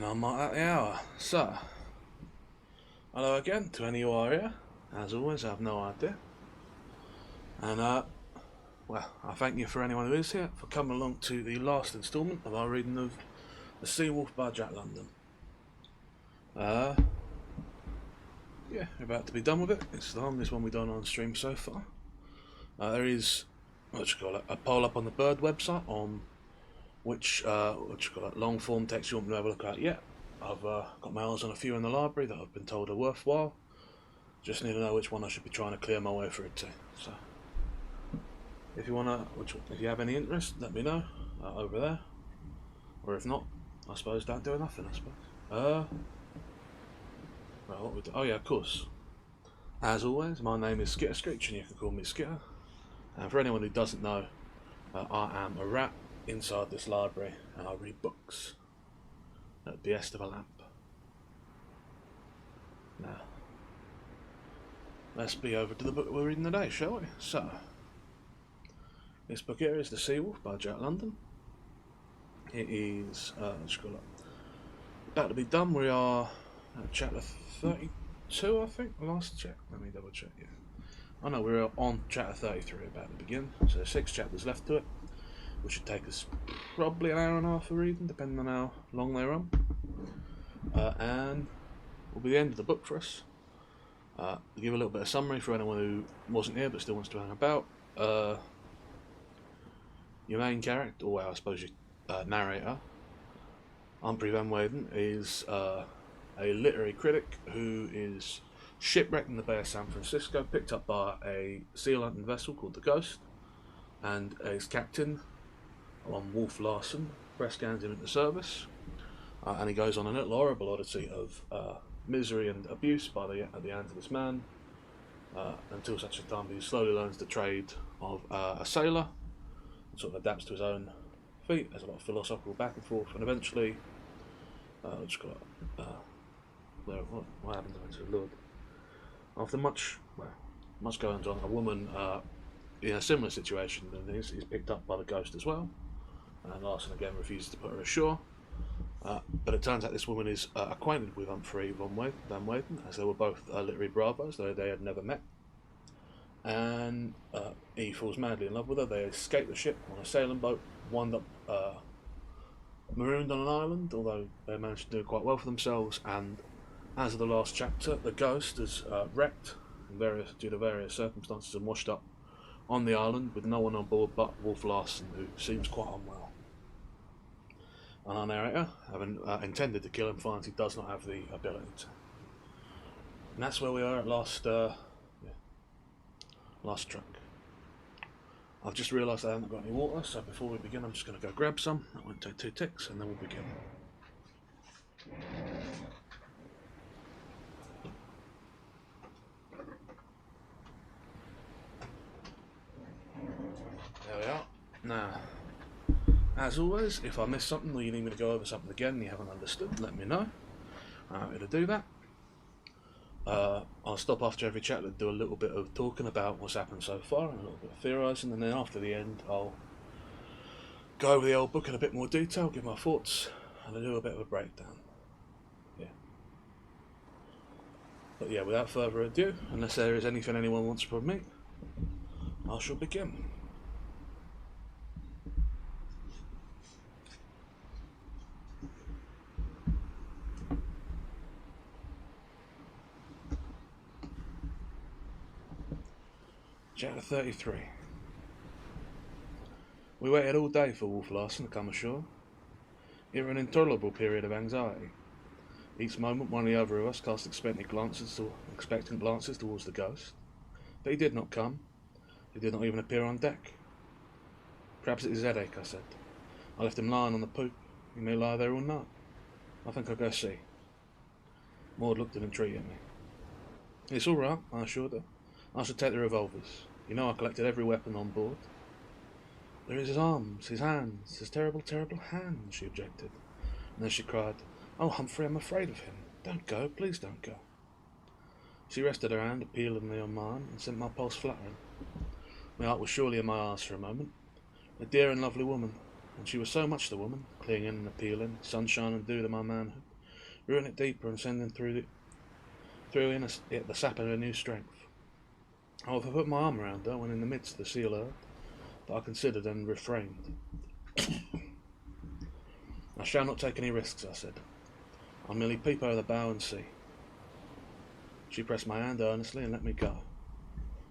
And I'm at the hour. So, hello again to any who are here. As always, I have no idea. And, well, I thank you for anyone who is here for coming along to the last instalment of our reading of The Seawolf by Jack London. Yeah, we're about to be done with it. It's the longest one we've done on stream so far. There is, a poll up on the Bird website on which long form text you want me to have a look at yet. I've got my eyes on a few in the library that I've been told are worthwhile. Just need to know which one I should be trying to clear my way through to. So, if you have any interest, let me know over there. Or if not, I suppose don't do nothing. I suppose. Right, what we do? Oh yeah, of course. As always, my name is SkitterSkreetch, and you can call me Skitter. And for anyone who doesn't know, I am a rat inside this library, and I read books at the behest of a lamp. Now, let's be over to the book we're reading today, shall we? So, this book here is The Seawolf by Jack London. It is about to be done. We are at chapter 32, I think. Last check. Let me double check. Yeah. Oh no, we're on chapter 33 about to begin. So there's 6 chapters left to it, which should take us probably an hour and a half of reading, depending on how long they run. And will be the end of the book for us. To give a little bit of summary for anyone who wasn't here but still wants to hang about. Your main character, or I suppose your narrator, Humphrey Van Weyden, is a literary critic who is shipwrecked in the Bay of San Francisco, picked up by a seal hunting vessel called the Ghost, and his captain, Wolf Larson, press scans him into service, and he goes on a little horrible odyssey of misery and abuse at the hands of this man, until such a time he slowly learns the trade of a sailor, and sort of adapts to his own feat. There's a lot of philosophical back and forth, and eventually, what happens eventually, Lord? After much going on, a woman in a similar situation than his is picked up by the Ghost as well, and Larson again refuses to put her ashore. But it turns out this woman is acquainted with Humphrey Van Weyden, as they were both literary bravos, though they had never met. And he falls madly in love with her. They escape the ship on a sailing boat, wind up marooned on an island, although they managed to do quite well for themselves. And as of the last chapter, the Ghost is wrecked due to various circumstances and washed up on the island with no one on board but Wolf Larson, who seems quite unwell. And our narrator, having intended to kill him, finds he does not have the ability to. And that's where we are at last trunk. I've just realised I haven't got any water, so before we begin I'm just going to go grab some. That won't take 2 ticks, and then we'll begin. There we are. Now, as always, if I miss something or you need me to go over something again and you haven't understood, let me know. I'm happy to do that. I'll stop after every chapter to do a little bit of talking about what's happened so far and a little bit of theorising, and then after the end I'll go over the old book in a bit more detail, give my thoughts, and I'll do a bit of a breakdown. Yeah. But yeah, without further ado, unless there is anything anyone wants from me, I shall begin. Chapter 33. We waited all day for Wolf Larson to come ashore. It was an intolerable period of anxiety. Each moment one or the other of us cast expectant glances towards the Ghost. But he did not come. He did not even appear on deck. Perhaps it is headache, I said. I left him lying on the poop. He may lie there all night. I think I'll go see. Maud looked and entreated me. It's all right, I assured her. I shall take the revolvers. You know I collected every weapon on board. There is his arms, his hands, his terrible, terrible hands, she objected. And then she cried, Oh, Humphrey, I'm afraid of him. Don't go, please don't go. She rested her hand appealingly on mine and sent my pulse fluttering. My heart was surely in my arse for a moment. A dear and lovely woman, and she was so much the woman, clinging and appealing, sunshine and dew to my manhood. rooting it deeper and sending through in it the sap of a new strength. However, I put my arm around her when in the midst of the seal earth that I considered and refrained. I shall not take any risks, I said. I'll merely peep over the bow and see. She pressed my hand earnestly and let me go.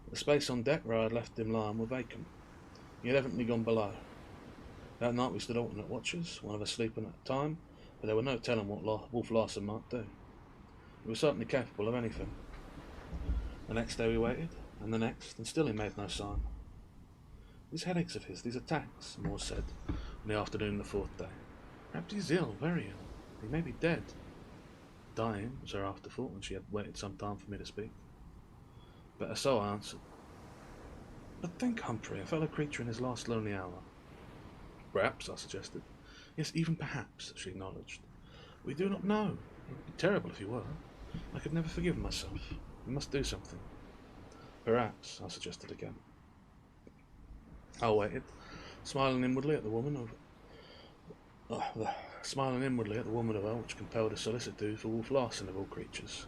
The space on deck where I had left him lying were vacant. He had evidently gone below. That night we stood alternate watches, one of us sleeping at a time, but there were no telling what Wolf Larsen might do. He was certainly capable of anything. The next day we waited, and the next, and still he made no sign. These headaches of his, these attacks, Moore said, on the afternoon of the fourth day. Perhaps he's ill, very ill. He may be dead. Dying, was her afterthought when she had waited some time for me to speak. Better so, I answered. But think, Humphrey, a fellow creature in his last lonely hour. Perhaps, I suggested. Yes, even perhaps, she acknowledged. We do not know. It would be terrible if he were. I could never forgive myself. We must do something. Perhaps, I suggested again. I waited, smiling inwardly at the woman of her which compelled a solicitude for Wolf Larsen of all creatures.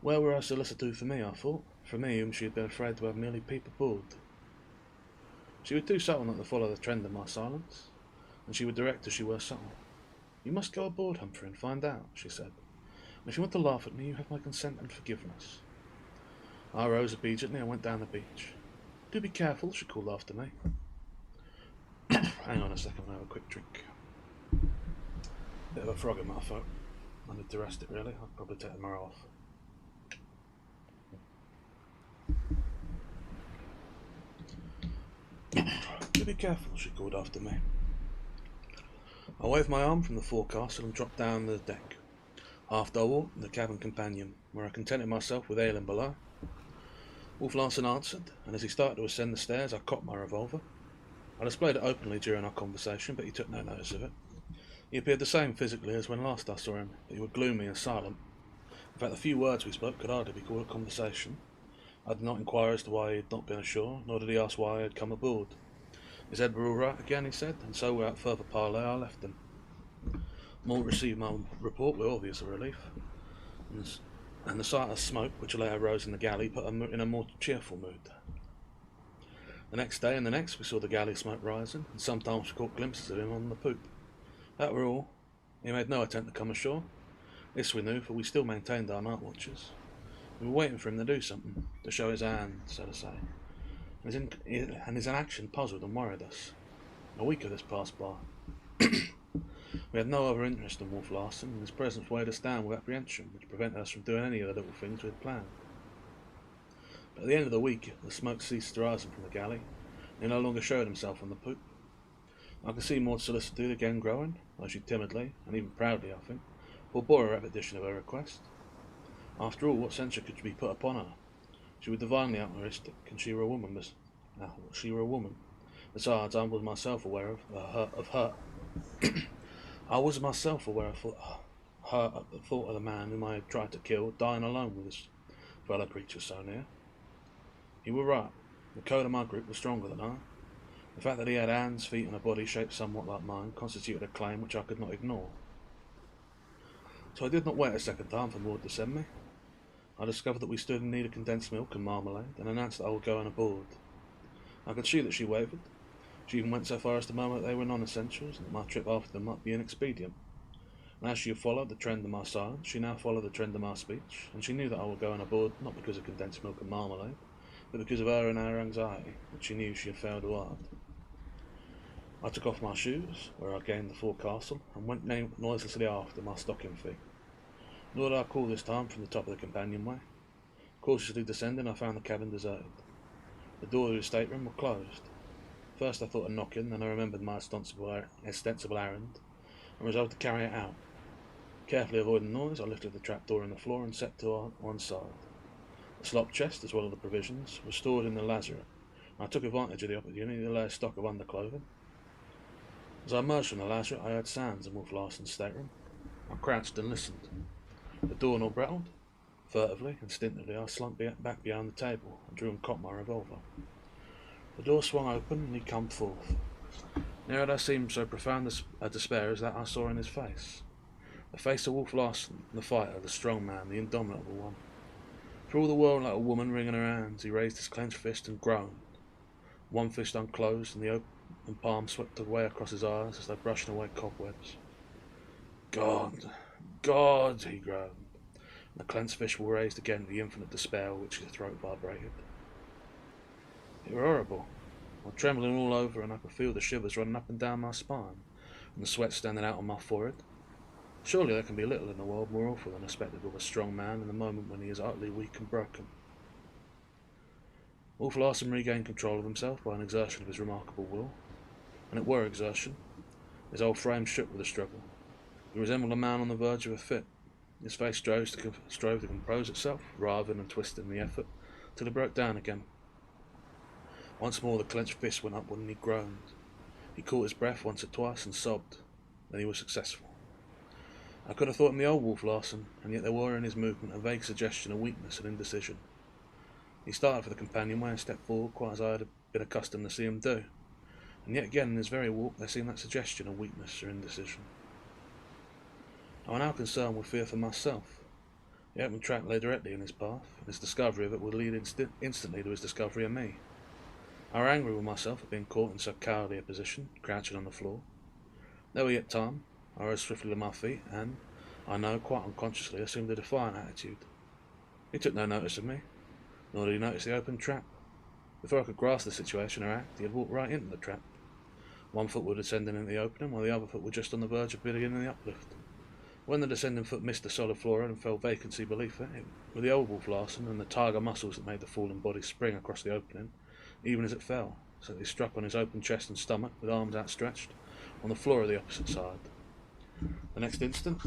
Where were her solicitude for me, I thought, for me whom she had been afraid to have merely peep aboard? She was too subtle not to follow the trend of my silence, and she would direct as she were subtle. You must go aboard, Humphrey, and find out, she said. And if you want to laugh at me, you have my consent and forgiveness. I rose obediently and went down the beach. Do be careful, she called after me. Hang on a second, I'll have a quick drink. Bit of a frog in my throat. I need to rest it, really. I'll probably take tomorrow off. Do be careful, she called after me. I waved my arm from the forecastle and dropped down the deck. After I walked the cabin companion, where I contented myself with ailing below. Wolf Larsen answered, and as he started to ascend the stairs, I cocked my revolver. I displayed it openly during our conversation, but he took no notice of it. He appeared the same physically as when last I saw him, but he was gloomy and silent. In fact, the few words we spoke could hardly be called a conversation. I did not inquire as to why he had not been ashore, nor did he ask why I had come aboard. His head were all right again, he said, and so without further parley I left him. Moore received my report with obvious relief, and the sight of smoke which later rose in the galley put him in a more cheerful mood. The next day and the next we saw the galley smoke rising, and sometimes we caught glimpses of him on the poop. That were all. He made no attempt to come ashore. This we knew, for we still maintained our night watches. We were waiting for him to do something, to show his hand, so to say. And his inaction puzzled and worried us. A week of this passed by. We had no other interest in Wolf Larsen, and his presence weighed us down with apprehension, which prevented us from doing any of the little things we had planned. But at the end of the week, the smoke ceased rising from the galley, and he no longer showed himself on the poop. I could see Maud's solicitude again growing, though she timidly, and even proudly, I think, forbore a repetition of her request. After all, what censure could be put upon her? She was divinely altruistic, and she were a woman. Besides, I was myself aware of her. I was myself aware of the thought of the man whom I had tried to kill, dying alone with his fellow creatures so near. He were right. The code of my group was stronger than I. The fact that he had hands, feet, and a body shaped somewhat like mine constituted a claim which I could not ignore. So I did not wait a second time for Maud to send me. I discovered that we stood in need of condensed milk and marmalade, and announced that I would go on aboard. I could see that she wavered. She even went so far as to murmur that they were non-essentials, and that my trip after them might be inexpedient. And as she had followed the trend of my silence, she now followed the trend of my speech, and she knew that I would go on aboard not because of condensed milk and marmalade, but because of her and her anxiety, which she knew she had failed to hide. I took off my shoes, where I gained the forecastle, and went noiselessly after my stocking feet. Nor did I call this time from the top of the companionway. Cautiously descending, I found the cabin deserted. The doors of the stateroom were closed. First I thought of knocking, then I remembered my ostensible errand, and resolved to carry it out. Carefully avoiding noise, I lifted the trapdoor in the floor and set to one side. The slop chest, as well as the provisions, was stored in the lazarette, and I took advantage of the opportunity to lay a stock of underclothing. As I emerged from the lazarette, I heard sounds in Wolf Larsen's stateroom. I crouched and listened. The doorknob rattled. Furtively, instinctively, I slunk back behind the table and drew and cocked my revolver. The door swung open and he came forth. Never had I seen so profound a despair as that I saw in his face. The face of Wolf Larsen, the fighter, the strong man, the indomitable one. For all the world like a woman wringing her hands, he raised his clenched fist and groaned. One fist unclosed, and the open palm swept away across his eyes as though brushing away cobwebs. God, God, he groaned. And the clenched fist was raised again with the infinite despair with which his throat vibrated. It was horrible. I was trembling all over, and I could feel the shivers running up and down my spine, and the sweat standing out on my forehead. Surely there can be little in the world more awful than the spectacle of a strong man in the moment when he is utterly weak and broken. Wolf Larsen regained control of himself by an exertion of his remarkable will, and it were exertion. His whole frame shook with the struggle. He resembled a man on the verge of a fit. His face strove to compose itself, writhing and twisting in the effort, till it broke down again. Once more the clenched fist went upward and he groaned. He caught his breath once or twice and sobbed. Then he was successful. I could have thought him the old Wolf Larsen, and yet there were in his movement a vague suggestion of weakness and indecision. He started for the companionway and stepped forward quite as I had been accustomed to see him do, and yet again in his very walk there seemed that suggestion of weakness or indecision. I was now concerned with fear for myself. The open track lay directly in his path, and his discovery of it would lead instantly to his discovery of me. I was angry with myself for being caught in so cowardly a position, crouching on the floor. There were yet time. I rose swiftly to my feet and, I know, quite unconsciously, assumed a defiant attitude. He took no notice of me, nor did he notice the open trap. Before I could grasp the situation or act, he had walked right into the trap. One foot was descending into the opening, while the other foot was just on the verge of beginning the uplift. When the descending foot missed the solid floor and fell vacancy beneath it, with the old Wolf Larsen and the tiger muscles that made the falling body spring across the opening, even as it fell, so that he struck on his open chest and stomach, with arms outstretched, on the floor of the opposite side. The next instant,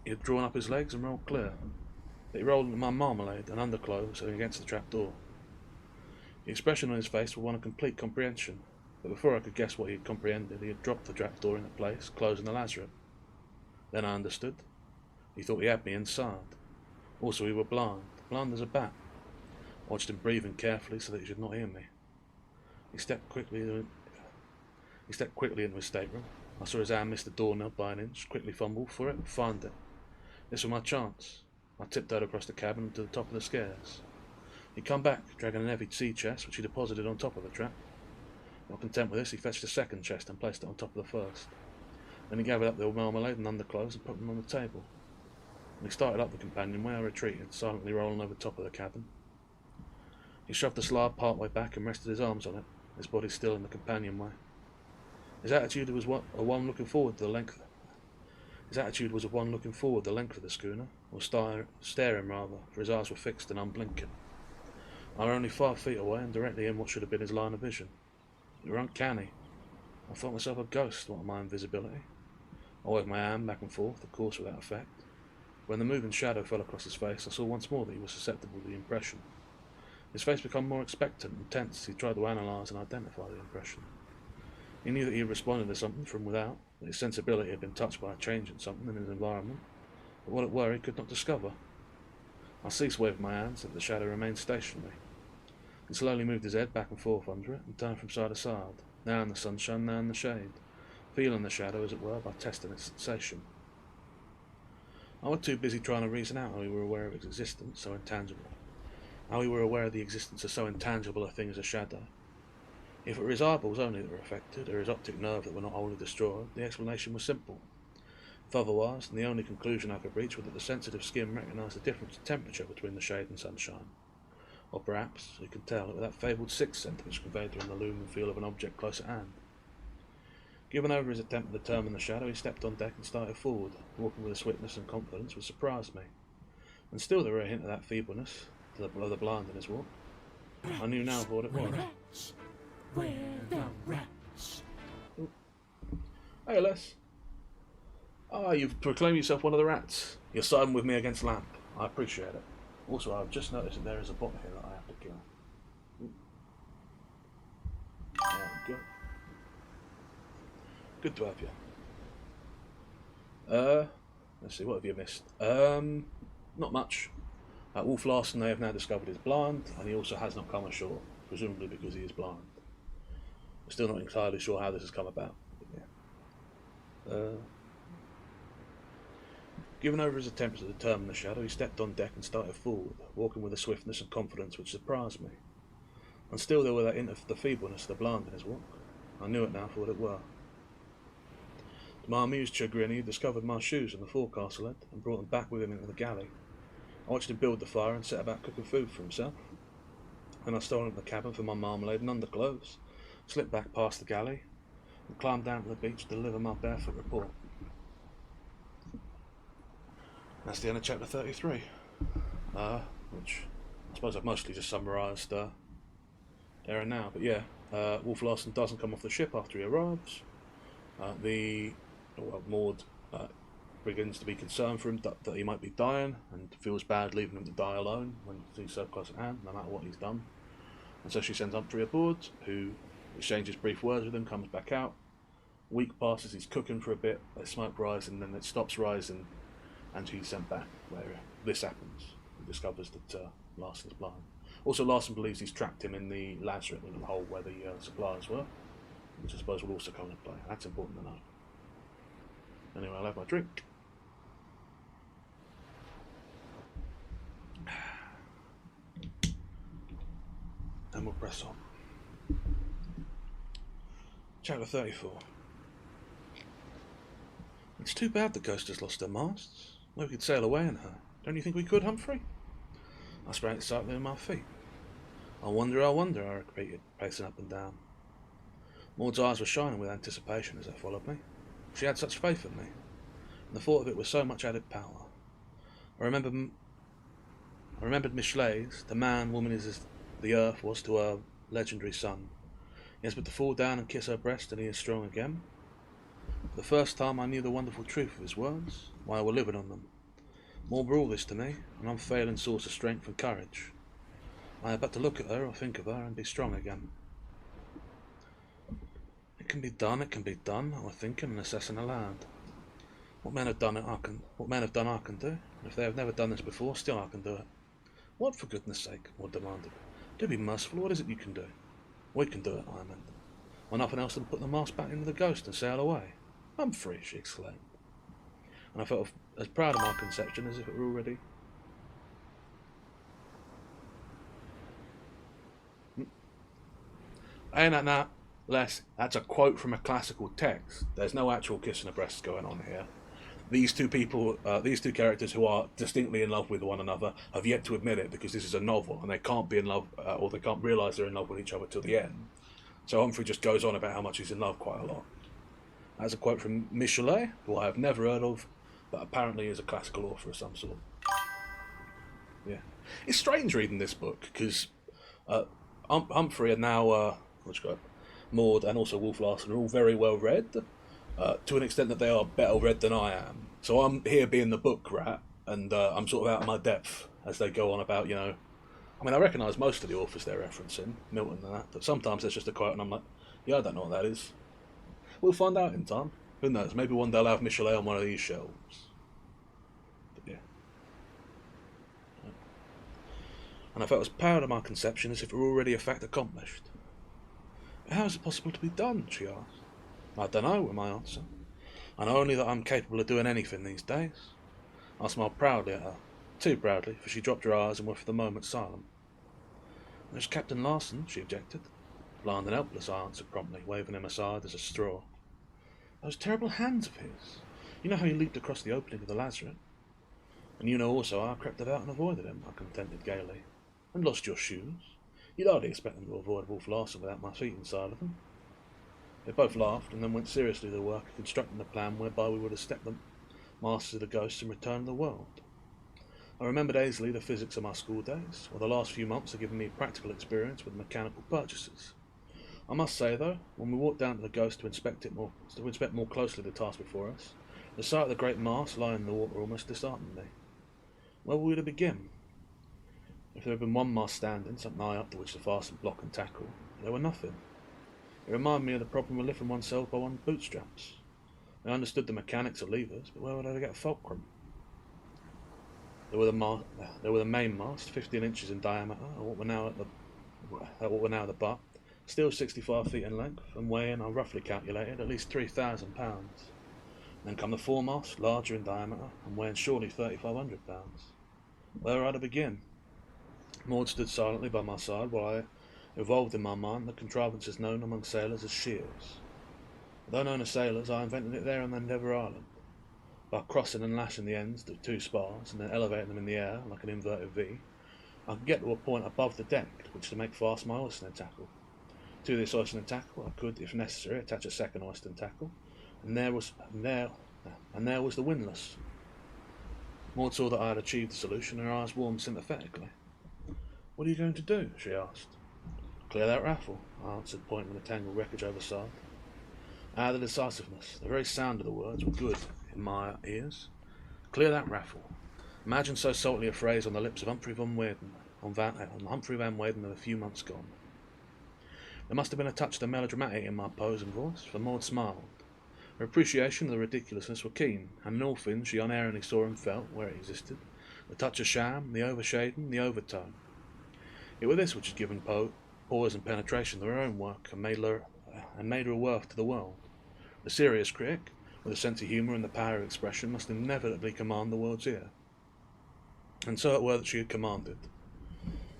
he had drawn up his legs and rolled clear. But he rolled into my marmalade and underclothes and against the trap door. The expression on his face was one of complete comprehension, but before I could guess what he had comprehended, he had dropped the trap door into place, closing the lazaret. Then I understood. He thought he had me inside. Also, he was blind as a bat. I watched him breathing carefully so that he should not hear me. He stepped quickly into his stateroom. I saw his hand miss the doorknob by an inch, quickly fumble for it and find it. This was my chance. I tiptoed across the cabin to the top of the stairs. He'd come back, dragging an heavy sea chest, which he deposited on top of the trap. Not content with this, he fetched a second chest and placed it on top of the first. Then he gathered up the marmalade and underclothes and put them on the table. When he started up the companionway, I retreated, silently rolling over the top of the cabin. He shoved the slab part way back and rested his arms on it, his body still in the companionway. His attitude was of one looking forward the length of the schooner, or staring rather, for his eyes were fixed and unblinking. I was only 5 feet away and directly in what should have been his line of vision. It was uncanny. I thought myself a ghost, what of my invisibility. I waved my hand back and forth, of course without effect. When the moving shadow fell across his face, I saw once more that he was susceptible to the impression. His face became more expectant and tense as he tried to analyse and identify the impression. He knew that he had responded to something from without, that his sensibility had been touched by a change in something in his environment, but what it were he could not discover. I ceased waving my hands, but the shadow remained stationary. He slowly moved his head back and forth under it, and turned from side to side, now in the sunshine, now in the shade, feeling the shadow, as it were, by testing its sensation. I was too busy trying to reason out how we were aware of its existence, so intangible. How we were aware of the existence of so intangible a thing as a shadow. If it were his eyeballs only that were affected, or his optic nerve that were not wholly destroyed, the explanation was simple. If otherwise, then the only conclusion I could reach was that the sensitive skin recognised the difference in temperature between the shade and sunshine. Or perhaps, who can tell, it was that fabled sixth sense which conveyed to him the loom and feel of an object close at hand. Given over his attempt to determine the shadow, he stepped on deck and started forward, walking with a swiftness and confidence which surprised me. And still there were a hint of that feebleness, of the blind in his walk. I knew now what it was. We're the rats. Hey, Les. You've proclaimed yourself one of the rats. You're siding with me against Lamp. I appreciate it. Also, I've just noticed that there is a bot here that I have to kill. There we go. Good to have you. Let's see, what have you missed? Not much. Wolf Larsen, they have now discovered, is blind, and he also has not come ashore, presumably because he is blind. We're still not entirely sure how this has come about. But yeah. Given over his attempts to determine the shadow, he stepped on deck and started forward, walking with a swiftness and confidence which surprised me. And still there were that hint of the feebleness of the blind in his walk. I knew it now for what it were. To my amused chagrin, he had discovered my shoes on the forecastle head and brought them back with him into the galley. I watched him build the fire and set about cooking food for himself. Then I stole into the cabin for my marmalade and underclothes, slipped back past the galley, and climbed down to the beach to deliver my barefoot report. That's the end of chapter 33, which I suppose I've mostly just summarised there and now. But yeah, Wolf Larsen doesn't come off the ship after he arrives. Maud begins to be concerned for him that he might be dying and feels bad leaving him to die alone when he's so close at hand, no matter what he's done. And so she sends Humphrey aboard, who exchanges brief words with him, comes back out. A week passes, he's cooking for a bit, they smoke rise, and then it stops rising, and he's sent back where this happens. He discovers that Larsen's blind. Also, Larsen believes he's trapped him in the lazaret, the little hole where the supplies were, which I suppose will also come into play. That's important to know. Anyway, I'll have my drink. And we'll press on. Chapter 34. It's too bad the Ghost has lost her masts. Well, we could sail away in her. Don't you think we could, Humphrey? I sprang excitedly on my feet. I wonder, I repeated, pacing up and down. Maud's eyes were shining with anticipation as they followed me. She had such faith in me, and the thought of it was so much added power. I remembered Michelet's, the man woman is as the earth was to her legendary son. He has but to fall down and kiss her breast, and he is strong again. For the first time I knew the wonderful truth of his words, why I were living on them. Maud brought this to me, an unfailing source of strength and courage. I had but to look at her or think of her and be strong again. It can be done, I was thinking and assessing aloud. What men have done I can do, and if they have never done this before, still I can do it. What, for goodness sake? Maud demanded. Do be merciful, what is it you can do? We can do it, I amended. Why, nothing else than put the mast back into the Ghost and sail away. Humphrey, she exclaimed. And I felt as proud of my conception as if it were already. Ain't that now? Les, that's a quote from a classical text. There's no actual kissing of breasts going on here. These two people, these two characters who are distinctly in love with one another have yet to admit it because this is a novel and they can't be in love, or they can't realise they're in love with each other till the end. So Humphrey just goes on about how much he's in love quite a lot. That's a quote from Michelet, who I have never heard of, but apparently is a classical author of some sort. Yeah. It's strange reading this book because Humphrey and now, Maud and also Wolf Larsen are all very well read. To an extent that they are better read than I am. So I'm here being the book rat, and I'm sort of out of my depth as they go on about, you know... I mean, I recognise most of the authors they're referencing, Milton and that, but sometimes there's just a quote and I'm like, yeah, I don't know what that is. We'll find out in time. Who knows, maybe one day I'll have Michelet on one of these shelves. But yeah. And I felt as proud of my conception as if it were already a fact accomplished. But how is it possible to be done, she asked. I don't know, were my answer. I know only that I'm capable of doing anything these days. I smiled proudly at her. Too proudly, for she dropped her eyes and were for the moment silent. There's Captain Larsen, she objected. Blind and helpless, I answered promptly, waving him aside as a straw. Those terrible hands of his. You know how he leaped across the opening of the lazaret? And you know also how I crept about and avoided him, I contended gaily. And lost your shoes. You'd hardly expect them to avoid Wolf Larsen without my feet inside of them. They both laughed, and then went seriously to the work of constructing a plan whereby we would have stepped them masters of the Ghosts and returned to the world. I remembered hazily the physics of my school days, while the last few months had given me practical experience with mechanical purchases. I must say, though, when we walked down to the Ghost to inspect more closely the task before us, the sight of the great mast lying in the water almost disheartened me. Where were we to begin? If there had been one mast standing, something high up to which to fasten block and tackle, there were nothing. It reminded me of the problem of lifting oneself by one's bootstraps. I understood the mechanics of levers, but where would I get a fulcrum? There were the main mast, 15 inches in diameter, at what were now at the butt, still 65 feet in length, and weighing, I roughly calculated, at least 3,000 pounds. Then come the foremast, larger in diameter, and weighing surely 3,500 pounds. Where were I to begin? Maud stood silently by my side while I evolved in my mind the contrivances known among sailors as shears. Though known as sailors, I invented it there on Endeavour Island. By crossing and lashing the ends of two spars and then elevating them in the air like an inverted V, I could get to a point above the deck to which to make fast my hoisting tackle. To this hoisting tackle I could, if necessary, attach a second hoisting tackle, and there was the windlass. Maud saw that I had achieved the solution, and her eyes warmed sympathetically. "What are you going to do?" she asked. "Clear that raffle," I answered, pointing at the tangled wreckage overside. The decisiveness, the very sound of the words were good in my ears. Clear that raffle. Imagine so saltly a phrase on the lips of Humphrey Van Weyden of a few months gone. There must have been a touch of the melodramatic in my pose and voice, for Maud smiled. Her appreciation of the ridiculousness were keen, and in all things she unerringly saw and felt, where it existed, the touch of sham, the overshading, the overtone. It was this which had given poise and penetration to her own work, and made her a worth to the world. The serious critic, with a sense of humour and the power of expression, must inevitably command the world's ear. And so it were that she had commanded.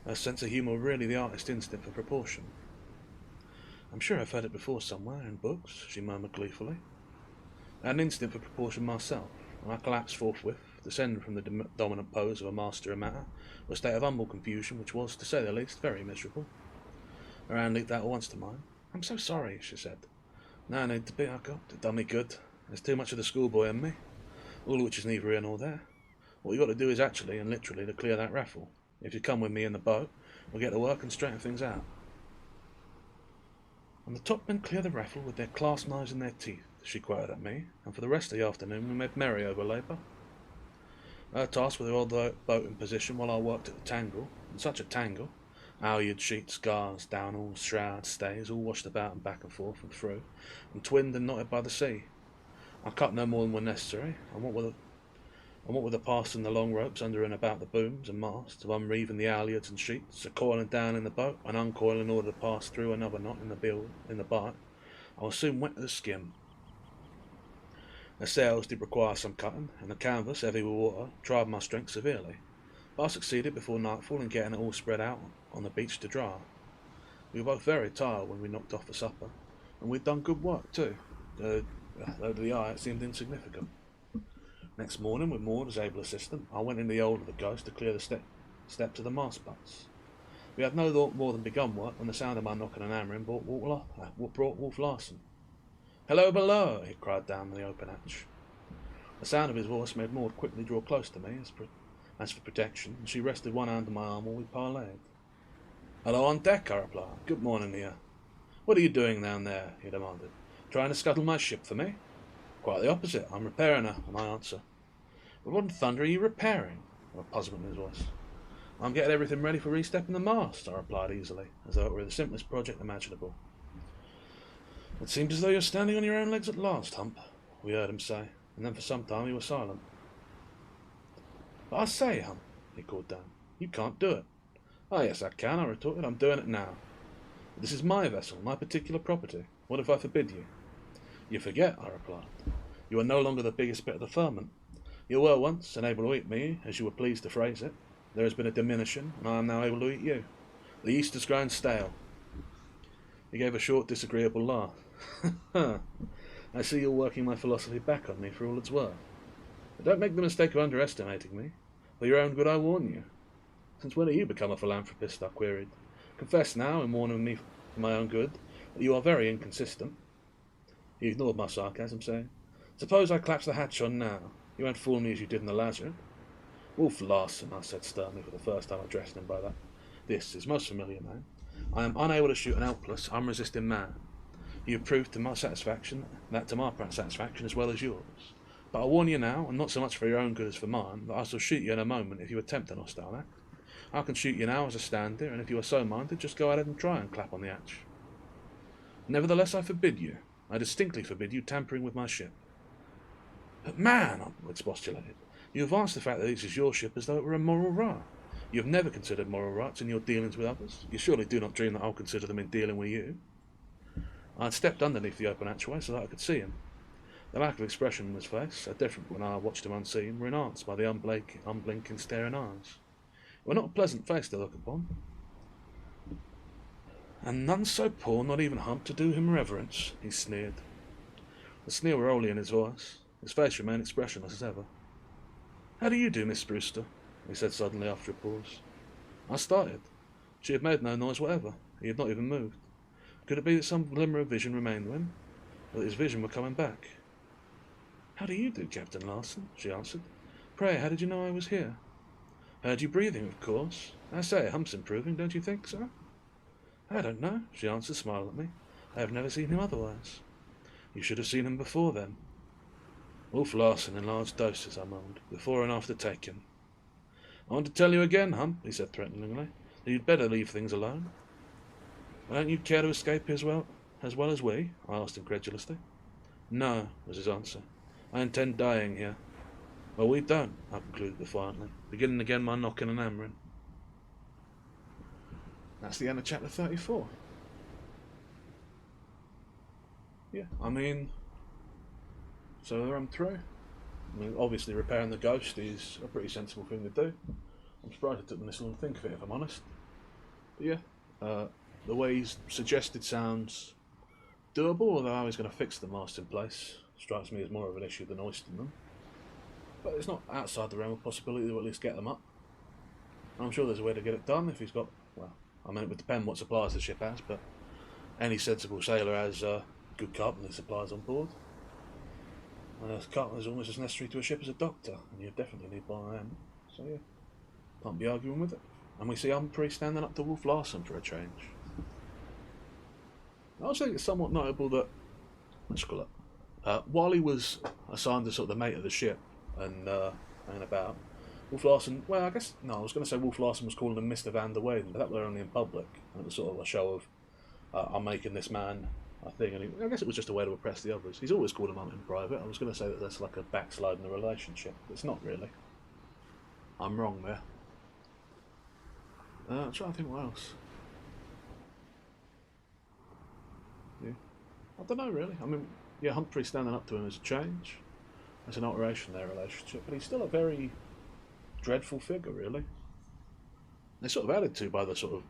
Her sense of humour was really the artist's instinct for proportion. "I'm sure I've heard it before somewhere, in books," she murmured gleefully. I had an instinct for proportion myself, and I collapsed forthwith, descending from the dominant pose of a master of matter, to a state of humble confusion which was, to say the least, very miserable. Her hand leaped out at once to mine. "I'm so sorry," she said. "No need to be, I got. It done me good. There's too much of the schoolboy in me, all of which is neither here nor there. What you got to do is actually and literally to clear that raffle. If you come with me in the boat, we'll get to work and straighten things out." "And the top men clear the raffle with their clasp knives in their teeth," she quoted at me, and for the rest of the afternoon we made merry over labour. Her task was to hold the boat in position while I worked at the tangle, and such a tangle! Halyards, sheets, spars, downhauls, shrouds, stays, all washed about and back and forth and through, and twinned and knotted by the sea. I cut no more than were necessary, and what with the passing the long ropes under and about the booms and masts, of unreeving the halyards and sheets, of coiling down in the boat and uncoiling in order to pass through another knot in the bight, I was soon wet to the skin. The sails did require some cutting, and the canvas, heavy with water, tried my strength severely, but I succeeded before nightfall in getting it all spread out on the beach to dry. We were both very tired when we knocked off for supper, and we had done good work too, though to the eye it seemed insignificant. Next morning, with Maud as able assistant, I went in the hold of the Ghost to clear the steps of the mast butts. We had no more than begun work when the sound of my knocking and hammering brought Wolf Larsen. "Hello below!" he cried down the open hatch. The sound of his voice made Maud quickly draw close to me as for protection, and she rested one hand on my arm while we parleyed. "Hello on deck," I replied. "Good morning here." "What are you doing down there?" he demanded. "Trying to scuttle my ship for me?" "Quite the opposite. I'm repairing her," was my answer. "But what in thunder are you repairing?" with a puzzlement in his voice. "I'm getting everything ready for restepping the mast," I replied easily, as though it were the simplest project imaginable. "It seems as though you're standing on your own legs at last, Hump," we heard him say, and then for some time he was silent. "But I say, Hump," he called down, "you can't do it." "Oh, yes, I can," I retorted. "I'm doing it now. But this is my vessel, my particular property. What if I forbid you?" "You forget," I replied. "You are no longer the biggest bit of the firmament. You were once, and able to eat me, as you were pleased to phrase it. There has been a diminishing, and I am now able to eat you. The yeast has grown stale." He gave a short, disagreeable laugh. "I see you're working my philosophy back on me for all it's worth. But don't make the mistake of underestimating me. For your own good I warn you." "Since when have you become a philanthropist?" I queried. "Confess now, in warning me for my own good, that you are very inconsistent." He ignored my sarcasm, saying, "Suppose I collapse the hatch on now. You won't fool me as you did in the Lazarus." "Wolf Larsen," I said sternly, for the first time addressing him by his most familiar name. "I am unable to shoot an helpless, unresisting man. You have proved to my satisfaction as well as yours. But I warn you now, and not so much for your own good as for mine, that I shall shoot you in a moment if you attempt an hostile act. I can shoot you now as I stand here, and if you are so minded, just go ahead and try and clap on the hatch. Nevertheless, I forbid you. I distinctly forbid you tampering with my ship." "But man," I expostulated, "you advance the fact that this is your ship as though it were a moral right. You have never considered moral rights in your dealings with others. You surely do not dream that I'll consider them in dealing with you." I had stepped underneath the open hatchway so that I could see him. The lack of expression in his face, so different when I watched him unseen, were enhanced by the unblinking staring eyes. It were not a pleasant face to look upon, and none so poor, not even Hump, to do him reverence, he sneered. The sneer were only in his voice. His face remained expressionless as ever. "How do you do, Miss Brewster?" he said suddenly after a pause. I started. She had made no noise whatever. He had not even moved. Could it be that some glimmer of vision remained with him, or that his vision were coming back? "How do you do, Captain Larson?" she answered. "Pray, how did you know I was here?" "Heard you breathing, of course. I say, Hump's improving, don't you think, sir?" "I don't know," she answered, smiling at me. "I have never seen him otherwise." "You should have seen him before, then." "Wolf Larson in large doses," I moaned, "before and after taking." "I want to tell you again, Hump," he said threateningly, "that you'd better leave things alone." "Don't you care to escape as well as we?" I asked incredulously. "No," was his answer. "I intend dying here." "Well, we don't," I concluded defiantly, beginning again my knocking and hammering. That's the end of chapter 34. Yeah, I mean, so I'm through. I mean, obviously repairing the ghost is a pretty sensible thing to do. I'm surprised it took me this long to think of it, if I'm honest. But yeah, the way he's suggested sounds doable, although how he's going to fix the mast in place strikes me as more of an issue than hoisting them. But it's not outside the realm of possibility to at least get them up. And I'm sure there's a way to get it done if he's got, well, I mean, it would depend what supplies the ship has, but any sensible sailor has good carpentry supplies on board. Carpenter is almost as necessary to a ship as a doctor, and you definitely need one of them. So yeah, can't be arguing with it. And we see Humphrey standing up to Wolf Larson for a change. I also think it's somewhat notable that, let's call it, while he was assigned as sort of the mate of the ship and hanging about, Wolf Larson, well, I guess, no, I was going to say Wolf Larson was calling him Mr. Van der Weyden, but that were only in public. And it was sort of a show of, I'm making this man a thing, and I guess it was just a way to oppress the others. He's always called him up in private. I was going to say that that's like a backslide in the relationship, but it's not really. I'm wrong there. I'm trying to think what else. Yeah, I don't know really. I mean, yeah, Humphrey standing up to him is a change. It's an alteration in their relationship, but he's still a very dreadful figure, really. They're sort of added to by the sort of,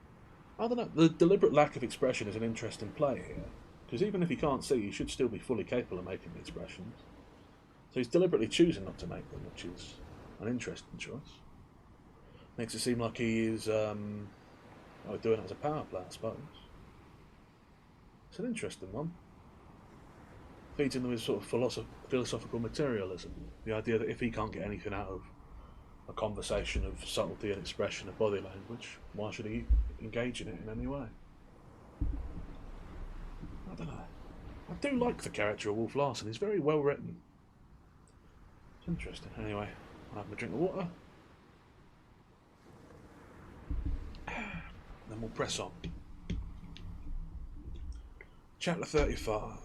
I don't know, the deliberate lack of expression is an interesting play here. Because even if he can't see, he should still be fully capable of making the expressions. So he's deliberately choosing not to make them, which is an interesting choice. Makes it seem like he is doing it as a power play, I suppose. It's an interesting one. Feeds into his sort of philosophical materialism. The idea that if he can't get anything out of a conversation of subtlety and expression of body language, why should he engage in it in any way? I don't know. I do like the character of Wolf Larson. He's very well written. It's interesting. Anyway, I'll have a drink of water. Then we'll press on. Chapter 35.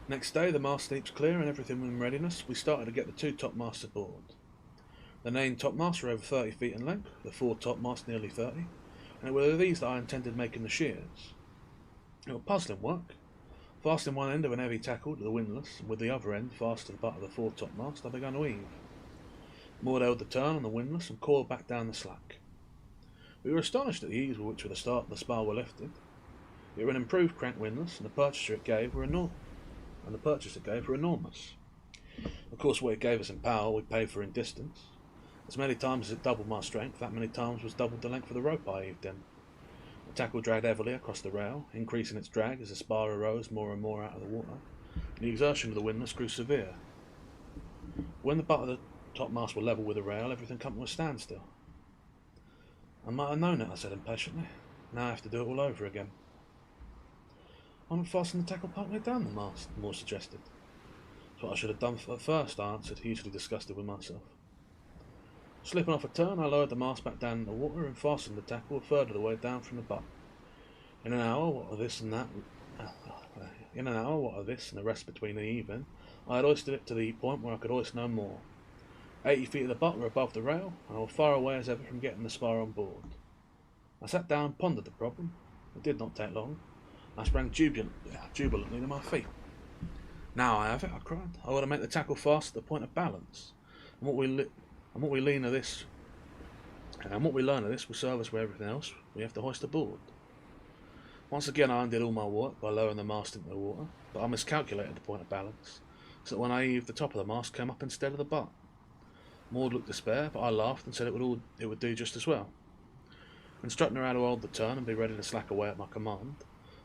Next day, the mast sleeps clear and everything in readiness. We started to get the two topmasts aboard. The main topmasts were over 30 feet in length, the fore topmast nearly 30, and it were these that I intended making the shears. It was puzzling work. Fastening one end of an heavy tackle to the windlass, and with the other end fast to the butt of the fore topmast, I began to heave. Maud held the turn on the windlass and coiled back down the slack. We were astonished at the ease with which the spar were lifted. It were an improved crank windlass, and the purchaser it gave were enormous. Of course, what it gave us in power, we paid for in distance. As many times as it doubled my strength, that many times was doubled the length of the rope I heaved in. The tackle dragged heavily across the rail, increasing its drag as the spar arose more and more out of the water, and the exertion of the windlass grew severe. When the butt of the topmast were level with the rail, everything came to a standstill. "I might have known it," I said impatiently. "Now I have to do it all over again." "Why not fasten the tackle partway down the mast?" Moore suggested. "That's what I should have done at first," I answered, hugely disgusted with myself. Slipping off a turn, I lowered the mast back down in the water and fastened the tackle a third of the way down from the butt. In an hour, what of this and the rest between the heaving, I had hoisted it to the point where I could hoist no more. 80 feet of the butt were above the rail, and I was far away as ever from getting the spar on board. I sat down and pondered the problem. It did not take long. I sprang jubilantly to my feet. Now I have it, I cried. I want to make the tackle fast at the point of balance. And what we learn of this will serve us with everything else we have to hoist aboard. Once again I undid all my work by lowering the mast into the water, but I miscalculated the point of balance, so that when I heaved, the top of the mast came up instead of the butt. Maud looked despair, but I laughed and said it would do just as well. Instructing her how to hold the turn and be ready to slack away at my command,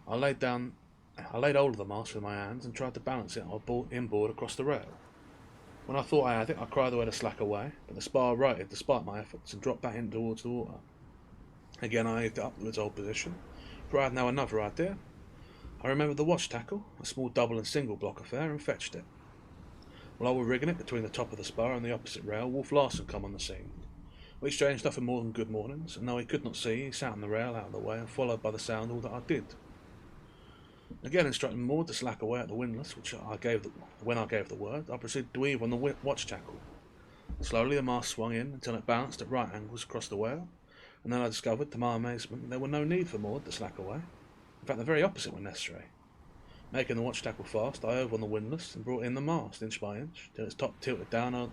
I laid hold of the mast with my hands and tried to balance it inboard across the rail. When I thought I had it, I cried away to slack away, but the spar righted despite my efforts and dropped back in towards the water. Again I heaved it up to its old position, for I had now another idea. I remembered the watch tackle, a small double and single block affair, and fetched it. While I was rigging it between the top of the spar and the opposite rail, Wolf Larsen come on the scene. We exchanged nothing more than good mornings, and though he could not see, he sat on the rail out of the way and followed by the sound all that I did. Again instructing Maud to slack away at the windlass, when I gave the word, I proceeded to heave on the watch tackle. Slowly the mast swung in until it balanced at right angles across the whale, and then I discovered, to my amazement, there was no need for Maud to slack away. In fact, the very opposite was necessary. Making the watch tackle fast, I hove on the windlass and brought in the mast inch by inch, till its top tilted down on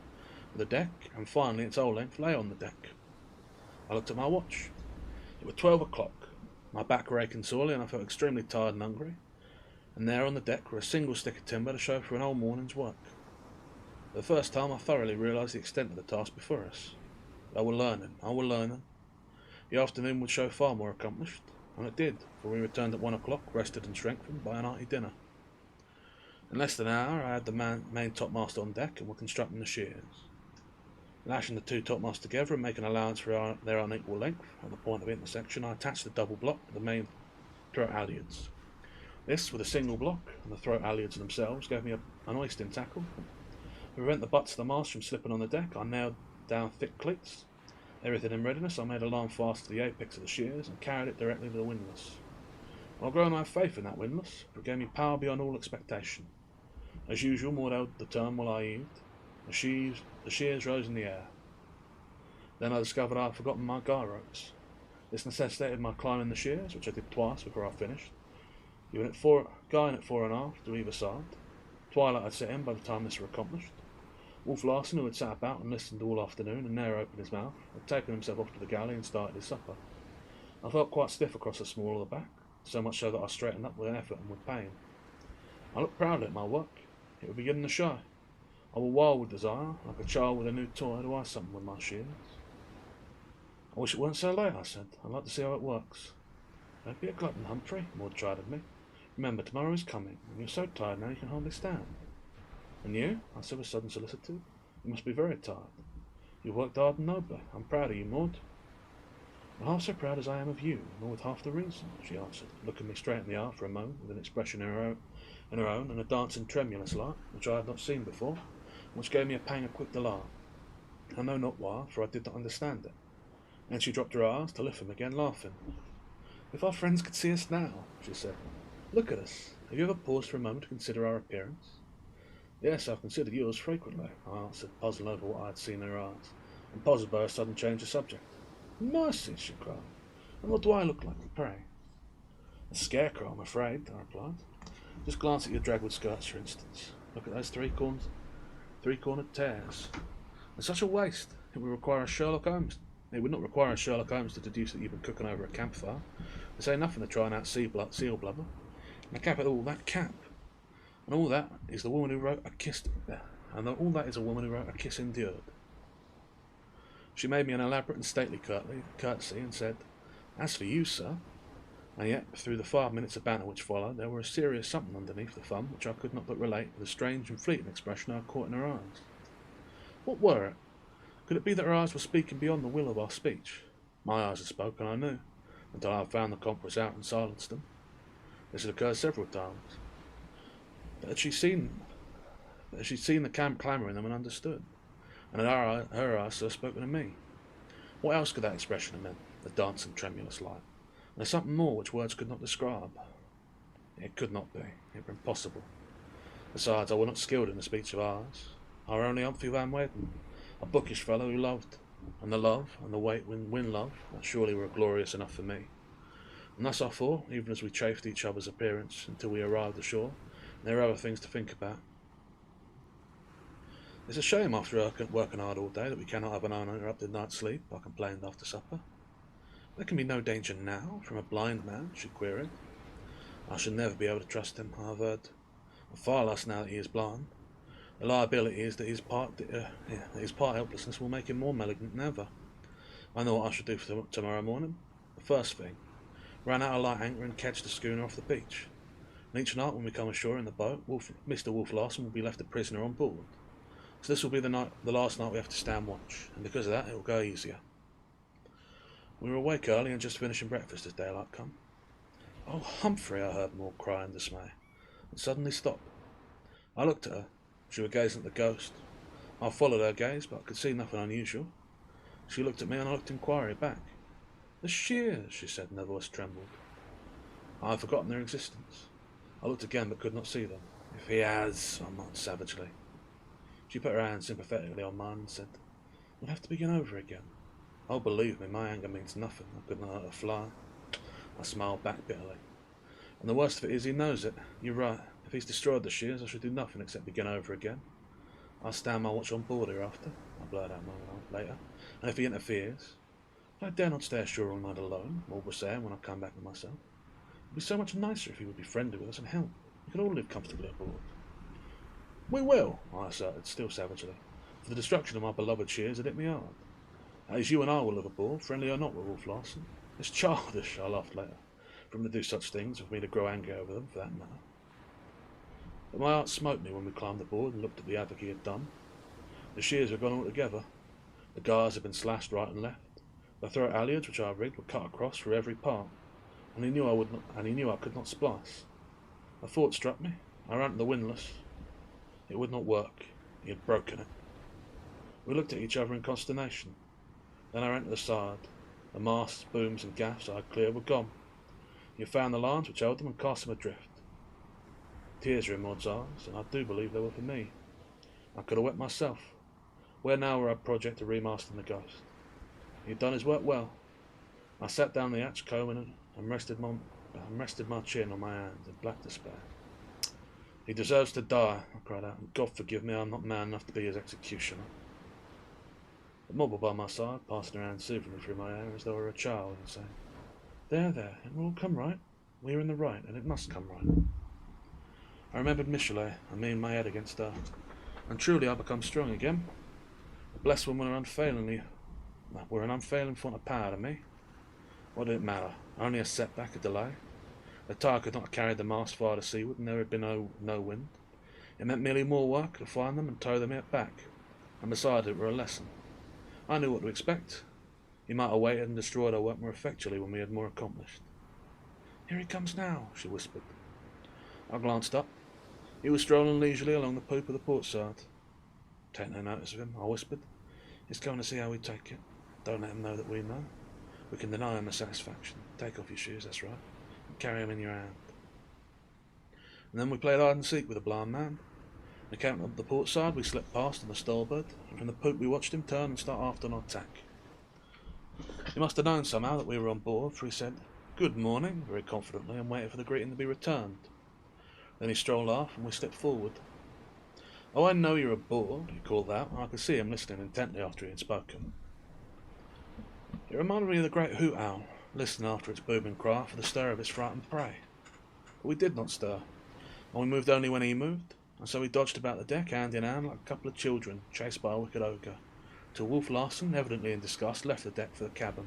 the deck, and finally its whole length lay on the deck. I looked at my watch. It was 12 o'clock. My back were aching sorely, and I felt extremely tired and hungry, and there on the deck were a single stick of timber to show for an whole morning's work. For the first time I thoroughly realised the extent of the task before us. I were learning. The afternoon would show far more accomplished, and it did, for we returned at 1 o'clock, rested and strengthened by an hearty dinner. In less than an hour I had the main topmast on deck and were constructing the shears. Lashing the two topmasts together and making allowance for their unequal length at the point of intersection, I attached the double block to the main throat halyards. This, with a single block, and the throat halyards themselves, gave me an hoisting tackle. To prevent the butts of the mast from slipping on the deck, I nailed down thick cleats. Everything in readiness, I made a line fast to the apex of the shears and carried it directly to the windlass. I've grown to have faith in that windlass, for it gave me power beyond all expectation. As usual, Maud held the turn while I heaved. The shears rose in the air. Then I discovered I had forgotten my guy ropes. This necessitated my climbing the shears, which I did twice before I finished, giving it guying at 4 1/2 to either side. Twilight had set in by the time this was accomplished. Wolf Larsen, who had sat about and listened all afternoon and ne'er opened his mouth, had taken himself off to the galley and started his supper. I felt quite stiff across the small of the back, so much so that I straightened up with an effort and with pain. I looked proudly at my work. It was beginning to show. I was wild with desire, like a child with a new toy, to ice something with my shears. I wish it weren't so late, I said. I'd like to see how it works. Don't be a glutton, Humphrey, Maud chided me. Remember, tomorrow is coming, and you're so tired now you can hardly stand. And you? I said with sudden solicitude. You must be very tired. You've worked hard and nobly. I'm proud of you, Maud. Not half so proud as I am of you, nor with half the reason, she answered, looking me straight in the eye for a moment with an expression in her own and a dancing tremulous light, which I had not seen before, and which gave me a pang of quick delight. I know not why, for I did not understand it. And she dropped her eyes to lift them again, laughing. If our friends could see us now, she said. Look at us. Have you ever paused for a moment to consider our appearance? Yes, I've considered yours frequently, I answered, puzzled over what I had seen in her eyes, and puzzled by a sudden change of subject. Mercy, she cried. And what do I look like, pray? A scarecrow, I'm afraid, I replied. Just glance at your dragwood skirts, for instance. Look at those three-cornered tears. And such a waste. It would not require a Sherlock Holmes to deduce that you've been cooking over a campfire. To say nothing to trying out seal blubber. And cap it all, that cap. And all that is the woman who wrote a kiss. And all that is a woman who wrote a kiss endured. She made me an elaborate and stately courtesy and said, As for you, sir. And yet, through the 5 minutes of banter which followed, there were a serious something underneath the fun which I could not but relate with the strange and fleeting expression I had caught in her eyes. What were it? Could it be that her eyes were speaking beyond the will of our speech? My eyes had spoken, I knew, until I had found the culprits out and silenced them. This had occurred several times. But had she seen the clamour in them and understood? And had her eyes so spoken to me? What else could that expression have meant? The dancing, tremulous light. And there's something more which words could not describe. It could not be. It were impossible. Besides, I was not skilled in the speech of ours. I were only Humphrey Van Weyden, a bookish fellow who loved, and the love, and the weight win love, that surely were glorious enough for me. And thus I thought, even as we chafed each other's appearance until we arrived ashore, There are other things to think about. It's a shame after working hard all day that we cannot have an uninterrupted night's sleep by complaining after supper. There can be no danger now from a blind man, she queried. I shall never be able to trust him, I averred. Far less now that he is blind. The liability is that his part helplessness will make him more malignant than ever. I know what I shall do for tomorrow morning. The first thing, run out a light anchor and catch the schooner off the beach. And each night when we come ashore in the boat, Mr. Wolf Larsen will be left a prisoner on board. So this will be the last night we have to stand watch, and because of that it will go easier. We were awake early and just finishing breakfast as daylight come. Oh, Humphrey, I heard Maud cry in dismay, and suddenly stopped. I looked at her. She was gazing at the ghost. I followed her gaze, but I could see nothing unusual. She looked at me and I looked inquiry back. The shears, she said, and her voice trembled. I had forgotten their existence. I looked again but could not see them. If he has, I mocked savagely. She put her hand sympathetically on mine and said, We'll have to begin over again. Oh, believe me, my anger means nothing. I could not hurt a fly. I smiled back bitterly. And the worst of it is he knows it. You're right. If he's destroyed the shears, I shall do nothing except begin over again. I'll stand my watch on board hereafter, I blurted out a moment later. And if he interferes, I dare not stay ashore all night alone, Maud was saying when I come back to myself. It would be so much nicer if he would be friendly with us and help. We could all live comfortably aboard. We will, I asserted, still savagely. For the destruction of my beloved shears had hit me hard. As you and I will live aboard, friendly or not with Wolf Larsen. It's childish, I laughed later, for him to do such things, for me to grow angry over them, for that matter. But my heart smote me when we climbed aboard and looked at the havoc he had done. The shears were gone altogether. The guys had been slashed right and left. The throat halyards which I rigged were cut across through every part, and he knew I could not splice. A thought struck me. I ran to the windlass. It would not work. He had broken it. We looked at each other in consternation. Then I ran to the side. The masts, booms, and gaffs I had cleared were gone. He had found the lines which held them and cast them adrift. Tears were in Maud's eyes, and I do believe they were for me. I could have wept myself. Where now were our project of remastering the Ghost? He had done his work well. I sat down the hatch combing and rested my chin on my hands in black despair. He deserves to die, I cried out, and God forgive me, I'm not man enough to be his executioner. The Maud by my side, passing her hand soothingly through my hair as though I were a child, and saying, There, it will all come right. We are in the right, and it must come right. I remembered Michelet, and me and my head against her, and truly I become strong again. The blessed women were an unfailing font of power to me. What did it matter? Only a setback, a delay. The tide could not have carried the mast far to seaward, and there had been no wind. It meant merely more work to find them and tow them back, and besides it were a lesson. I knew what to expect. He might have waited and destroyed our work more effectually when we had more accomplished. Here he comes now, she whispered. I glanced up. He was strolling leisurely along the poop of the port side. Take no notice of him, I whispered. He's coming to see how we take it. Don't let him know that we know. We can deny him a satisfaction. Take off your shoes, that's right, and carry him in your hand. And then we played hide and seek with the blind man. We came up the port side, we slipped past on the starboard, and from the poop we watched him turn and start after an attack. He must have known somehow that we were on board, for he said, Good morning, very confidently, and waited for the greeting to be returned. Then he strolled off, and we slipped forward. Oh, I know you're aboard, he called out, and I could see him listening intently after he had spoken. It reminded me of the great hoot owl, listening after its booming cry for the stir of its frightened prey. But we did not stir, and we moved only when he moved, and so we dodged about the deck hand in hand like a couple of children chased by a wicked ogre, till Wolf Larsen, evidently in disgust, left the deck for the cabin.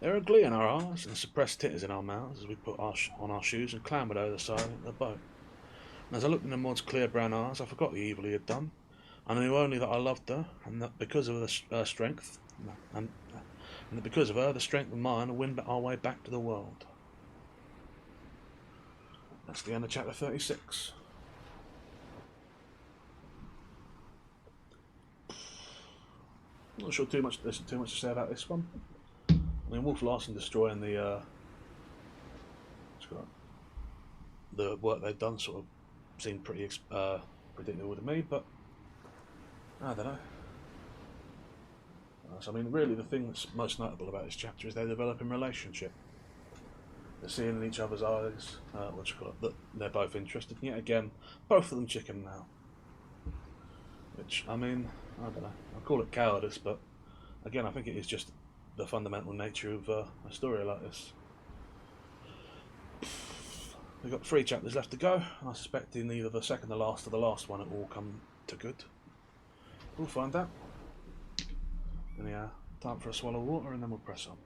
There were glee in our eyes and suppressed titters in our mouths as we put on our shoes and clambered over the side of the boat. And as I looked into Maud's clear brown eyes, I forgot the evil he had done. I knew only that I loved her, and that because of her strength, and that because of her, the strength of mine will win our way back to the world. That's the end of chapter 36. Not sure there's too much to say about this one. I mean, Wolf Larsen destroying the work they've done sort of seemed pretty predictable to me, but I don't know. So I mean, really, the thing that's most notable about this chapter is their developing relationship. They're seeing in each other's eyes, that they're both interested. And yet again, both of them chicken now. Which, I mean, I don't know. I call it cowardice, but again, I think it is just the fundamental nature of a story like this. We've got 3 chapters left to go. I suspect in either the second, the last, or the last one it will come to good. We'll find out. Anyhow, time for a swallow of water and then we'll press on.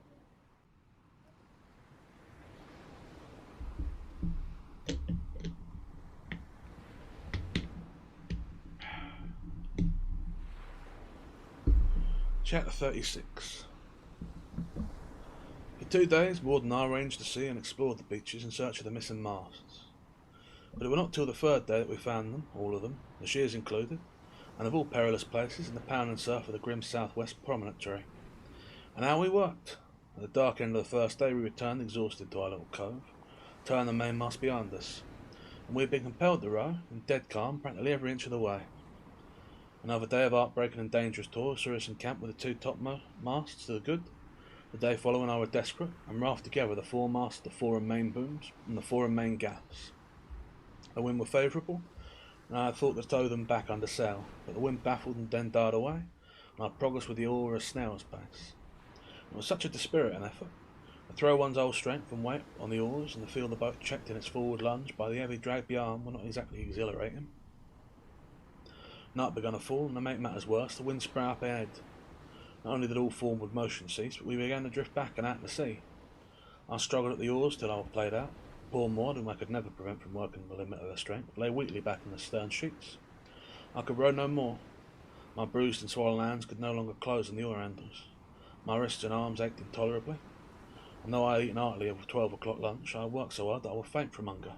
Chapter 36. For 2 days, Ward and I ranged the sea and explored the beaches in search of the missing masts. But it was not till the 3rd day that we found them, all of them, the shears included, and of all perilous places in the pounding surf of the grim southwest promontory. And how we worked! At the dark end of the 1st day we returned exhausted to our little cove, turning the mainmast behind us, and we had been compelled to row, in dead calm, practically every inch of the way. Another day of heartbreaking and dangerous toil saw us encamped with the 2 topmasts to the good. The day following I were desperate, and rafted together the foremast, the fore and main booms, and the fore and main gaffs. The wind were favourable, and I had thought to tow them back under sail, but the wind baffled and then died away, and our progress with the oar at a snail's pace. It was such a dispiriting effort, to throw one's whole strength and weight on the oars, and to feel the boat checked in its forward lunge by the heavy drag behind were not exactly exhilarating. Night began to fall, and to make matters worse, the wind sprang up ahead. Not only did all forward motion cease, but we began to drift back and out to sea. I struggled at the oars till I was played out. Poor Maud, whom I could never prevent from working the limit of her strength, lay weakly back in the stern sheets. I could row no more. My bruised and swollen hands could no longer close on the oar handles. My wrists and arms ached intolerably, and though I had eaten heartily of 12 o'clock lunch, I worked so hard that I would faint from hunger.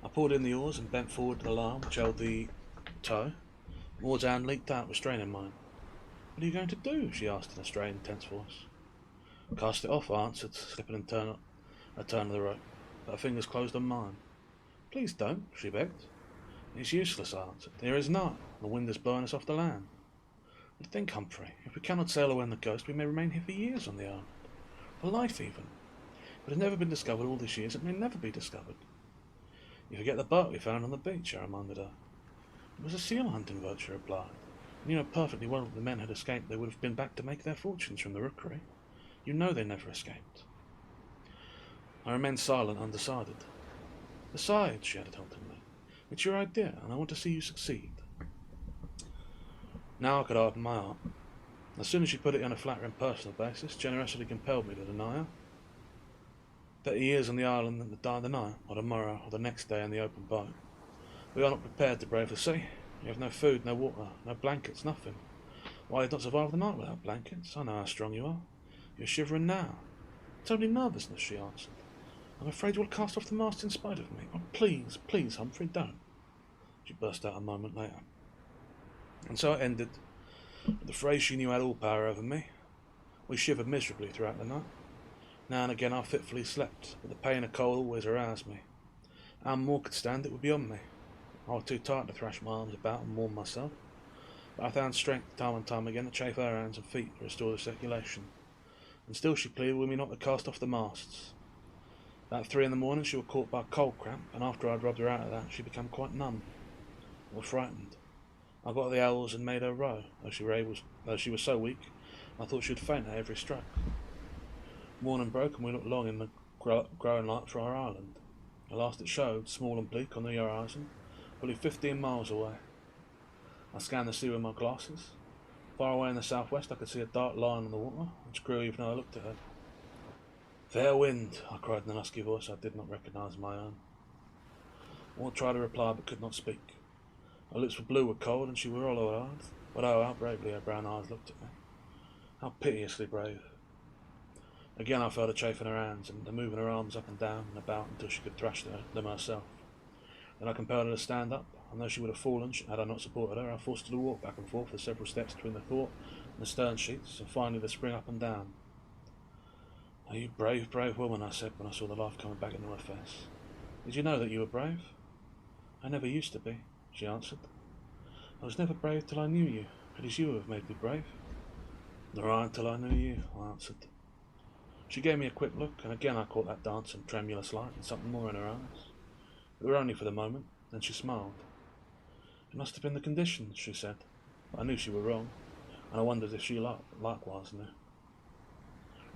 I pulled in the oars and bent forward to the line which held the tow. Maud's hand leaped out, restraining mine. "What are you going to do?" she asked in a strained, tense voice. "Cast it off," I answered, slipping a turn of the rope, but her fingers closed on mine. "Please don't," she begged. "It's useless," I answered. "There is none. The wind is blowing us off the land. But think, Humphrey, if we cannot sail away on the coast, we may remain here for years on the island. For life, even. If it has never been discovered all these years, it may never be discovered." "You forget the boat we found on the beach," I reminded her. "It was a seal hunting boat," she replied. "And you know perfectly well if the men had escaped they would have been back to make their fortunes from the rookery. You know they never escaped." I remained silent, undecided. "Besides," she added haltingly, "it's your idea, and I want to see you succeed." Now I could open my heart. As soon as she put it on a flattering personal basis, generosity compelled me to deny her. Better years on the island than to die the night, or tomorrow, or the next day in the open boat. We are not prepared to brave the sea. We have no food, no water, no blankets, nothing. Why, you've not survived the night without blankets. I know how strong you are. You're shivering now. "It's only nervousness," she answered. "I'm afraid you will cast off the mast in spite of me. Oh, please, please, Humphrey, don't." She burst out a moment later. And so it ended, with the phrase she knew had all power over me. We shivered miserably throughout the night. Now and again I fitfully slept, but the pain of cold always aroused me. How more could stand it was beyond me. I was too tired to thrash my arms about and warm myself, but I found strength time and time again to chafe her hands and feet to restore the circulation, and still she pleaded with me not to cast off the masts. About 3 in the morning she was caught by a cold cramp, and after I had rubbed her out of that she became quite numb, or frightened. I got the oars and made her row, though she was so weak I thought she would faint at every stroke. Morning broke and we looked long in the growing light for our island. At last it showed, small and bleak on the horizon, fully 15 miles away. I scanned the sea with my glasses. Far away in the southwest I could see a dark line on the water, which grew even though I looked at her. "Fair wind," I cried in an husky voice I did not recognise my own. Maud tried to reply but could not speak. Her lips were blue with cold and she was hollow-eyed, but oh, how bravely her brown eyes looked at me. How piteously brave. Again I felt her chafing her hands and moving her arms up and down and about until she could thrash them herself. Then I compelled her to stand up, and though she would have fallen had I not supported her, I forced her to walk back and forth for several steps between the thwart and the stern sheets, and finally to spring up and down. "Oh, you brave, brave woman," I said when I saw the life coming back into her face. "Did you know that you were brave?" "I never used to be," she answered. "I was never brave till I knew you. It is you who have made me brave." "Nor I until I knew you," I answered. She gave me a quick look, and again I caught that dancing, tremulous light and something more in her eyes. It were only for the moment, then she smiled. It must have been the conditions, she said. But I knew she were wrong, and I wondered if she likewise knew.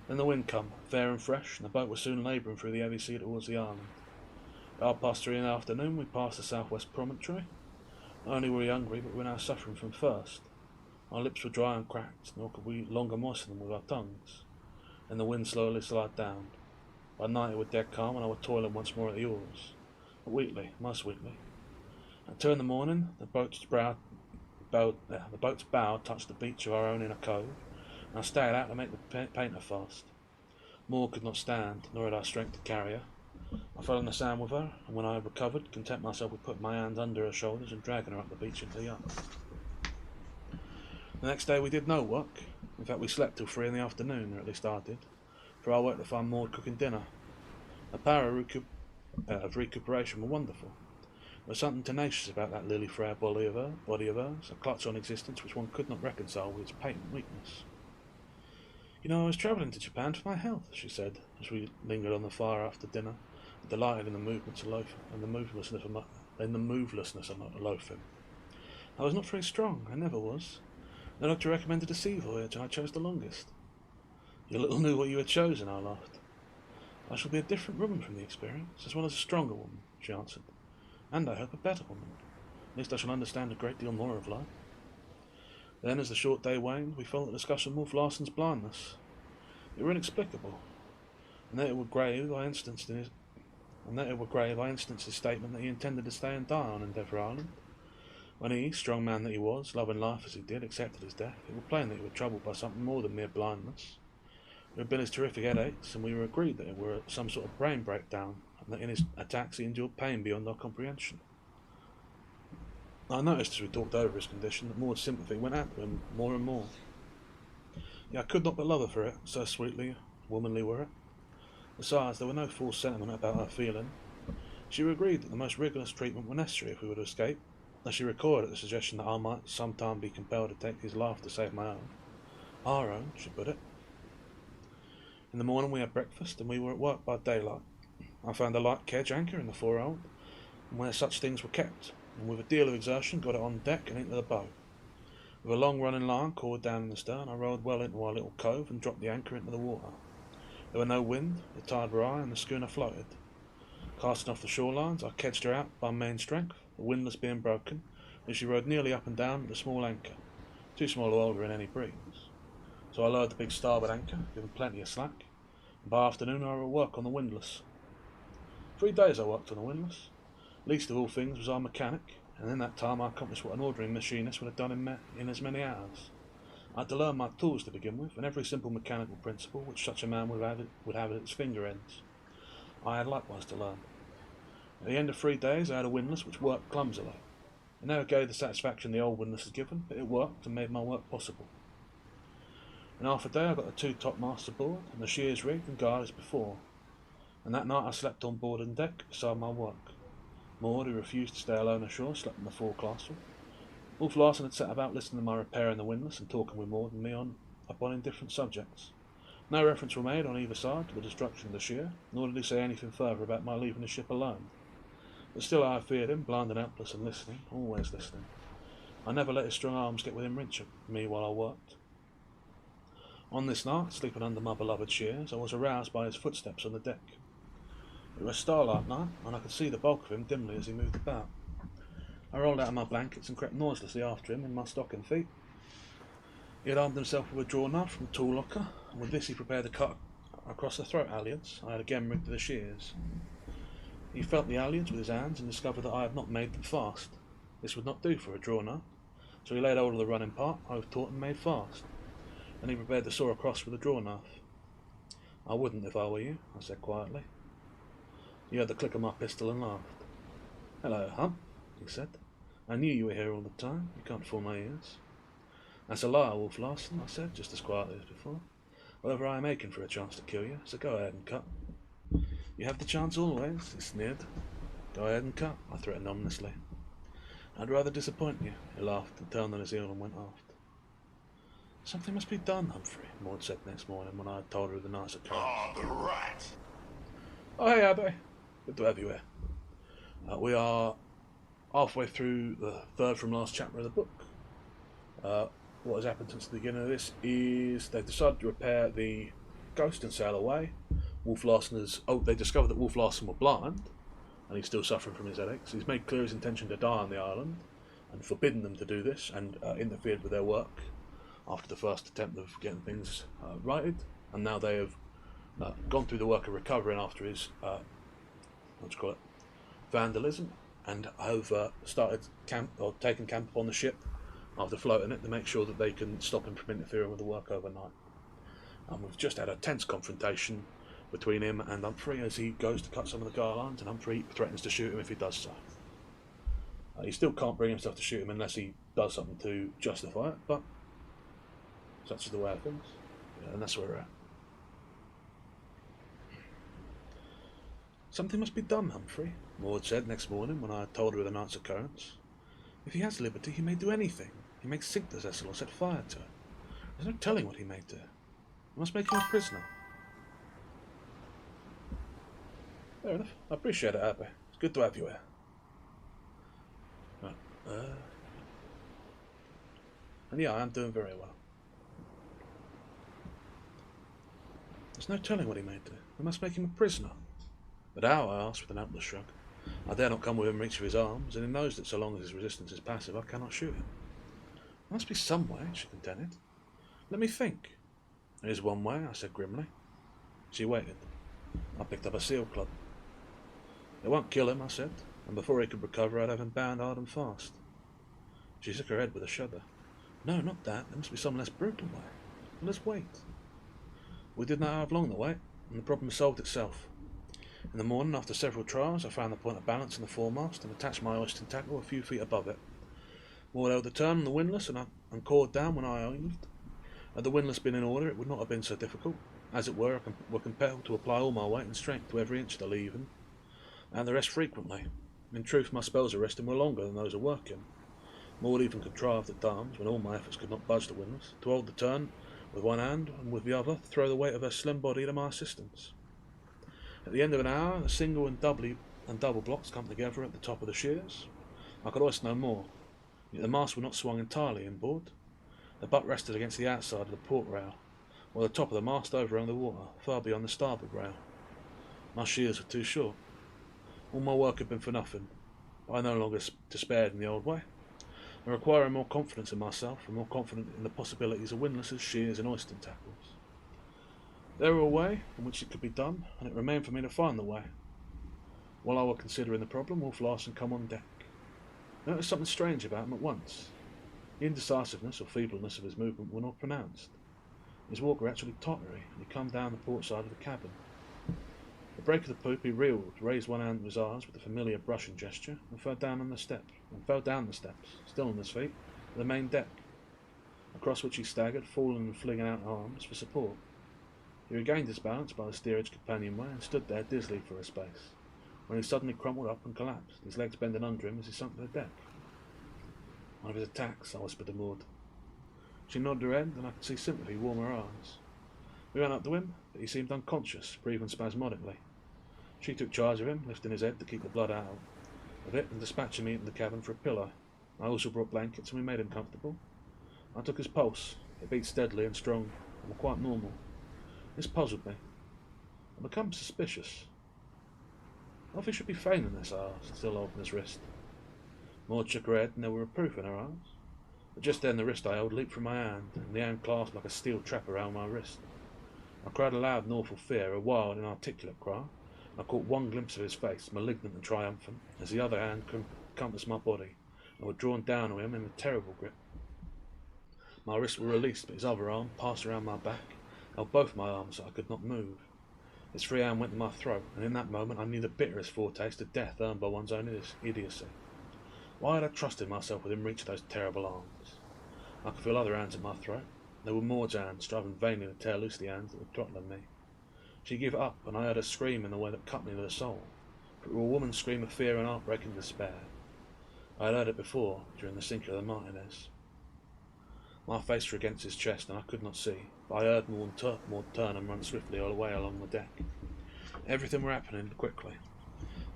Then the wind come, fair and fresh, and the boat was soon labouring through the heavy sea towards the island. At 3:30 in the afternoon we passed the southwest promontory. Not only were we hungry, but we were now suffering from thirst. Our lips were dry and cracked, nor could we longer moisten them with our tongues. Then the wind slowly slid down. By night it was dead calm, and I was toiling once more at the oars, but weakly, most weakly. At 2 in the morning, the boat's bow touched the beach of our own inner cove, and I stayed out to make the painter fast. More could not stand, nor had I strength to carry her. I fell in the sand with her, and when I had recovered, content myself with putting my hands under her shoulders and dragging her up the beach into the yacht. The next day we did no work. In fact, we slept till 3 in the afternoon, or at least I did, for I worked to find Maud cooking dinner. The power of recuperation were wonderful. There was something tenacious about that lily-frail body of hers, a clutch on existence which one could not reconcile with its patent weakness. You know, I was travelling to Japan for my health, she said, as we lingered on the fire after dinner, delighted in the movements of loafing and the movelessness of loafing. I was not very strong, I never was. The doctor recommended a sea voyage, and I chose the longest. You little knew what you had chosen, I laughed. I shall be a different woman from the experience, as well as a stronger woman, she answered. And I hope a better woman. At least I shall understand a great deal more of life. Then, as the short day waned, we fell to discussing Wolf Larsen's blindness. It were inexplicable, and that it were grave, I instanced his statement that he intended to stay and die on Endeavour Island. When he, strong man that he was, loving life as he did, accepted his death, it was plain that he was troubled by something more than mere blindness. There had been his terrific headaches, and we were agreed that it were some sort of brain breakdown, and that in his attacks he endured pain beyond our comprehension. I noticed as we talked over his condition that Maud's sympathy went out to him more and more. Yet I could not but love her for it, so sweetly, womanly were it. Besides, there were no false sentiment about her feeling. She agreed that the most rigorous treatment were necessary if we were to escape, as she recoiled at the suggestion that I might sometime be compelled to take his life to save my own. Our own, she put it. In the morning we had breakfast, and we were at work by daylight. I found a light kedge anchor in the forehold, and where such things were kept, and with a deal of exertion got it on deck and into the boat. With a long running line coiled down in the stern, I rowed well into our little cove and dropped the anchor into the water. There were no wind, the tide were high, and the schooner floated. Casting off the shorelines, I kedged her out by main strength, the windlass being broken, and she rode nearly up and down with a small anchor, too small to hold her in any breeze. So I lowered the big starboard anchor, giving plenty of slack, and by afternoon I was at work on the windlass. 3 days I worked on the windlass. Least of all things was I mechanic, and in that time I accomplished what an ordinary machinist would have done in as many hours. I had to learn my tools to begin with, and every simple mechanical principle which such a man would have at its finger ends. I had likewise to learn. At the end of 3 days I had a windlass which worked clumsily. It never gave the satisfaction the old windlass had given, but it worked and made my work possible. In half a day I got the 2 topmasts aboard, and the shears rigged and guarded as before, and that night I slept on board and deck beside my work. Maud, who refused to stay alone ashore, slept in the forecastle. Wolf Larsen had set about listening to my repairing the windlass and talking with Maud and me upon indifferent subjects. No reference were made on either side to the destruction of the shear, nor did he say anything further about my leaving the ship alone. But still I feared him, blind and helpless and listening, always listening. I never let his strong arms get within reach of me while I worked. On this night, sleeping under my beloved shears, I was aroused by his footsteps on the deck. It was a starlight night, and I could see the bulk of him dimly as he moved about. I rolled out of my blankets and crept noiselessly after him in my stocking feet. He had armed himself with a draw knife from the tool locker, and with this he prepared to cut across the throat halyards I had again rigged to the shears. He felt the halyards with his hands and discovered that I had not made them fast. This would not do for a draw knife, so he laid hold of the running part I was taught and made fast. Then he prepared to saw across with a draw knife. I wouldn't if I were you, I said quietly. He heard the click of my pistol and laughed. Hello, Hump, he said. I knew you were here all the time. You can't fool my ears. That's a lie, Wolf Larsen, I said, just as quietly as before. However, I am aching for a chance to kill you, so go ahead and cut. You have the chance always, he sneered. Go ahead and cut, I threatened ominously. I'd rather disappoint you, he laughed and turned on his heel and went aft. Something must be done, Humphrey, Maud said next morning when I had told her of the night's occurrence. Ah, the rat! Oh, hey, Abbe. Good to have you here. We are halfway through the third from last chapter of the book. What has happened since the beginning of this is they've decided to repair the ghost and sail away. They discovered that Wolf Larsen were blind, and he's still suffering from his headaches. He's made clear his intention to die on the island, and forbidden them to do this, and interfered with their work after the first attempt of getting things righted. And now they have gone through the work of recovering after his vandalism, and have started taken camp on the ship after floating it to make sure that they can stop him from interfering with the work overnight. And we've just had a tense confrontation between him and Humphrey as he goes to cut some of the guy lines, and Humphrey threatens to shoot him if he does so. He still can't bring himself to shoot him unless he does something to justify it, but such is the way of things, and that's where we're at. Something must be done, Humphrey, Maud said next morning when I had told her of the night's occurrence. If he has liberty, he may do anything. He may sink the vessel or set fire to it. There's no telling what he may do. We must make him a prisoner. Fair enough. I appreciate it, Abbe. It's good to have you here. Right. And yeah, I am doing very well. There's no telling what he may do. We must make him a prisoner. But how? I asked with an helpless shrug. I dare not come within reach of his arms, and he knows that so long as his resistance is passive, I cannot shoot him. There must be some way, she contended. Let me think. There is one way, I said grimly. She waited. I picked up a seal club. It won't kill him, I said, and before he could recover I'd have him bound hard and fast. She shook her head with a shudder. No, not that. There must be some less brutal way. Let us wait. We did not have long to wait, and the problem solved itself. In the morning, after several trials, I found the point of balance in the foremast and attached my hoisting tackle a few feet above it. Maud held the turn on the windlass and cawed down when I heaved. Had the windlass been in order, it would not have been so difficult. As it were, I were compelled to apply all my weight and strength to every inch of the lever, and the rest frequently. In truth, my spells of resting were longer than those of working. Maud even contrived at times, when all my efforts could not budge the windlass, to hold the turn with one hand and with the other throw the weight of her slim body to my assistance. At the end of an hour, the single and double blocks come together at the top of the shears. I could hoist no more, yet the mast would not swung entirely inboard. The butt rested against the outside of the port rail, while the top of the mast overhung the water, far beyond the starboard rail. My shears were too short. All my work had been for nothing, but I no longer despaired in the old way. I required more confidence in myself, and more confident in the possibilities of windlasses, shears, and hoisting tackles. There were a way in which it could be done, and it remained for me to find the way. While I were considering the problem, Wolf Larsen come on deck. I noticed something strange about him at once. The indecisiveness or feebleness of his movement were not pronounced. His walk were actually tottery, and he come down the port side of the cabin. At the break of the poop he reeled, raised one hand to his eyes with a familiar brushing gesture, and fell down the steps, still on his feet, to the main deck, across which he staggered, falling and flinging out arms for support. He regained his balance by the steerage companionway and stood there dizzily for a space, when he suddenly crumpled up and collapsed, his legs bending under him as he sunk to the deck. One of his attacks, I whispered to Maud. She nodded her head, and I could see sympathy warm her eyes. We ran up to him, but he seemed unconscious, breathing spasmodically. She took charge of him, lifting his head to keep the blood out of it and dispatching me into the cabin for a pillow. I also brought blankets, and we made him comfortable. I took his pulse. It beat steadily and strong, and quite normal. This puzzled me. I became suspicious. What if he should be feigning this, I asked, still holding his wrist. Maud shook her head, and there were reproof in her eyes. But just then the wrist I held leaped from my hand, and the hand clasped like a steel trap around my wrist. I cried aloud in awful fear, a wild, inarticulate cry. I caught one glimpse of his face, malignant and triumphant, as the other hand compassed my body, and was drawn down on him in a terrible grip. My wrists were released, but his other arm, passed around my back, held both my arms so I could not move. His free hand went to my throat, and in that moment I knew the bitterest foretaste of death earned by one's own idiocy. Why had I trusted myself within reach of those terrible arms? I could feel other hands at my throat. They were Maud's hands, striving vainly to tear loose the hands that were throttling me. She gave up, and I heard her scream in a way that cut me to the soul, for it was a woman's scream of fear and heartbreaking despair. I had heard it before, during the sinking of the Martinez. My face was against his chest, and I could not see, but I heard Maud turn and run swiftly all the way along the deck. Everything were happening quickly.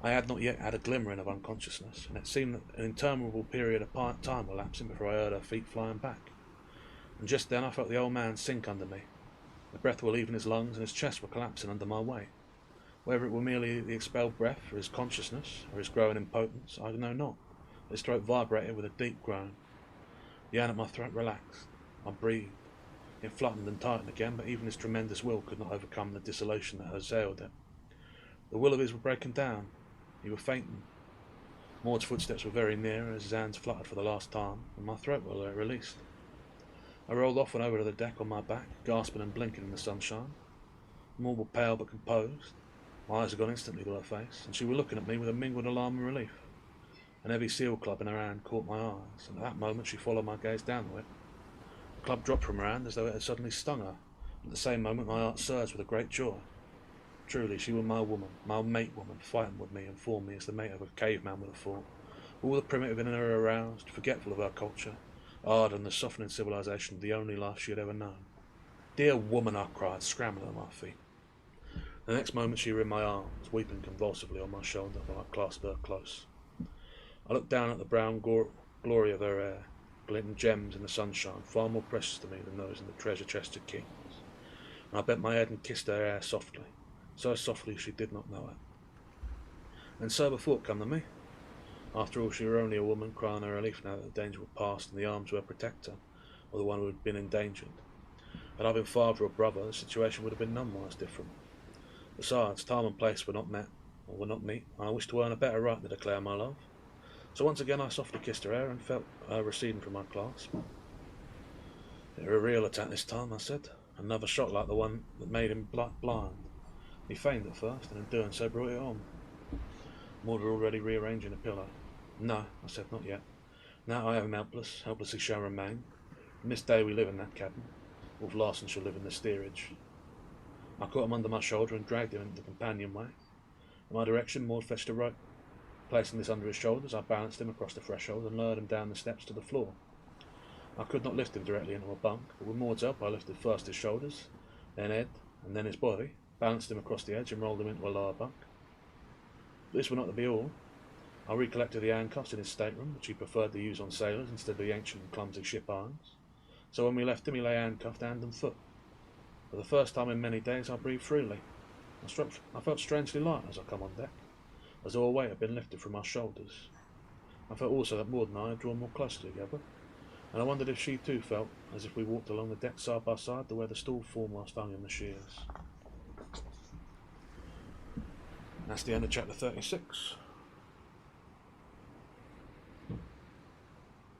I had not yet had a glimmering of unconsciousness, and it seemed that an interminable period of time were lapsing before I heard her feet flying back. And just then I felt the old man sink under me. The breath were leaving his lungs, and his chest were collapsing under my weight. Whether it were merely the expelled breath, or his consciousness, or his growing impotence, I know not. His throat vibrated with a deep groan. The hand at my throat relaxed. I breathed. It fluttered and tightened again, but even his tremendous will could not overcome the dissolution that assailed it. The will of his were breaking down. He were fainting. Maud's footsteps were very near as his hands fluttered for the last time, and my throat was released. I rolled off and over to the deck on my back, gasping and blinking in the sunshine. Maud was pale but composed. My eyes had gone instantly to her face, and she was looking at me with a mingled alarm and relief. An heavy seal club in her hand caught my eyes, and at that moment she followed my gaze down to it. The club dropped from her hand as though it had suddenly stung her. At the same moment my heart surged with a great joy. Truly, she was my woman, my mate woman, fighting with me and for me as the mate of a caveman would have fought. All the primitive in her aroused, forgetful of her culture, hard on the softening civilization of the only life she had ever known. "Dear woman," I cried, scrambling on my feet. The next moment she were in my arms, weeping convulsively on my shoulder while I clasped her close. I looked down at the brown glory of her hair, glinting gems in the sunshine, far more precious to me than those in the treasure-chested kings. And I bent my head and kissed her hair softly, so softly she did not know it. And sober thought come to me. After all, she were only a woman crying her relief now that the danger was past and the arms of her protector, or the one who had been endangered. Had I been father or brother, the situation would have been none different. Besides, time and place were not met, or were not meet, and I wished to earn a better right to declare my love. So once again I softly kissed her hair and felt her receding from my clasp. "It were a real attack this time," I said. "Another shot like the one that made him blind. He feigned at first, and in doing so brought it on." Maud were already rearranging a pillow. "No," I said, "not yet. Now I am helplessly shall remain. From this day we live in that cabin. Wolf Larsen shall live in the steerage." I caught him under my shoulder and dragged him into the companionway. In my direction, Maud fetched a rope. Placing this under his shoulders, I balanced him across the threshold and lowered him down the steps to the floor. I could not lift him directly into a bunk, but with Maud's help I lifted first his shoulders, then head, and then his body, balanced him across the edge and rolled him into a lower bunk. But this were not to be all. I recollected the handcuffs in his stateroom, which he preferred to use on sailors instead of the ancient and clumsy ship irons. So when we left him, he lay handcuffed hand and foot. For the first time in many days I breathed freely. I felt strangely light as I come on deck, as though a weight had been lifted from my shoulders. I felt also that Maud and I had drawn more closely together, and I wondered if she too felt as if we walked along the deck side by side to where the stalled form was hung in the shears. That's the end of chapter 36.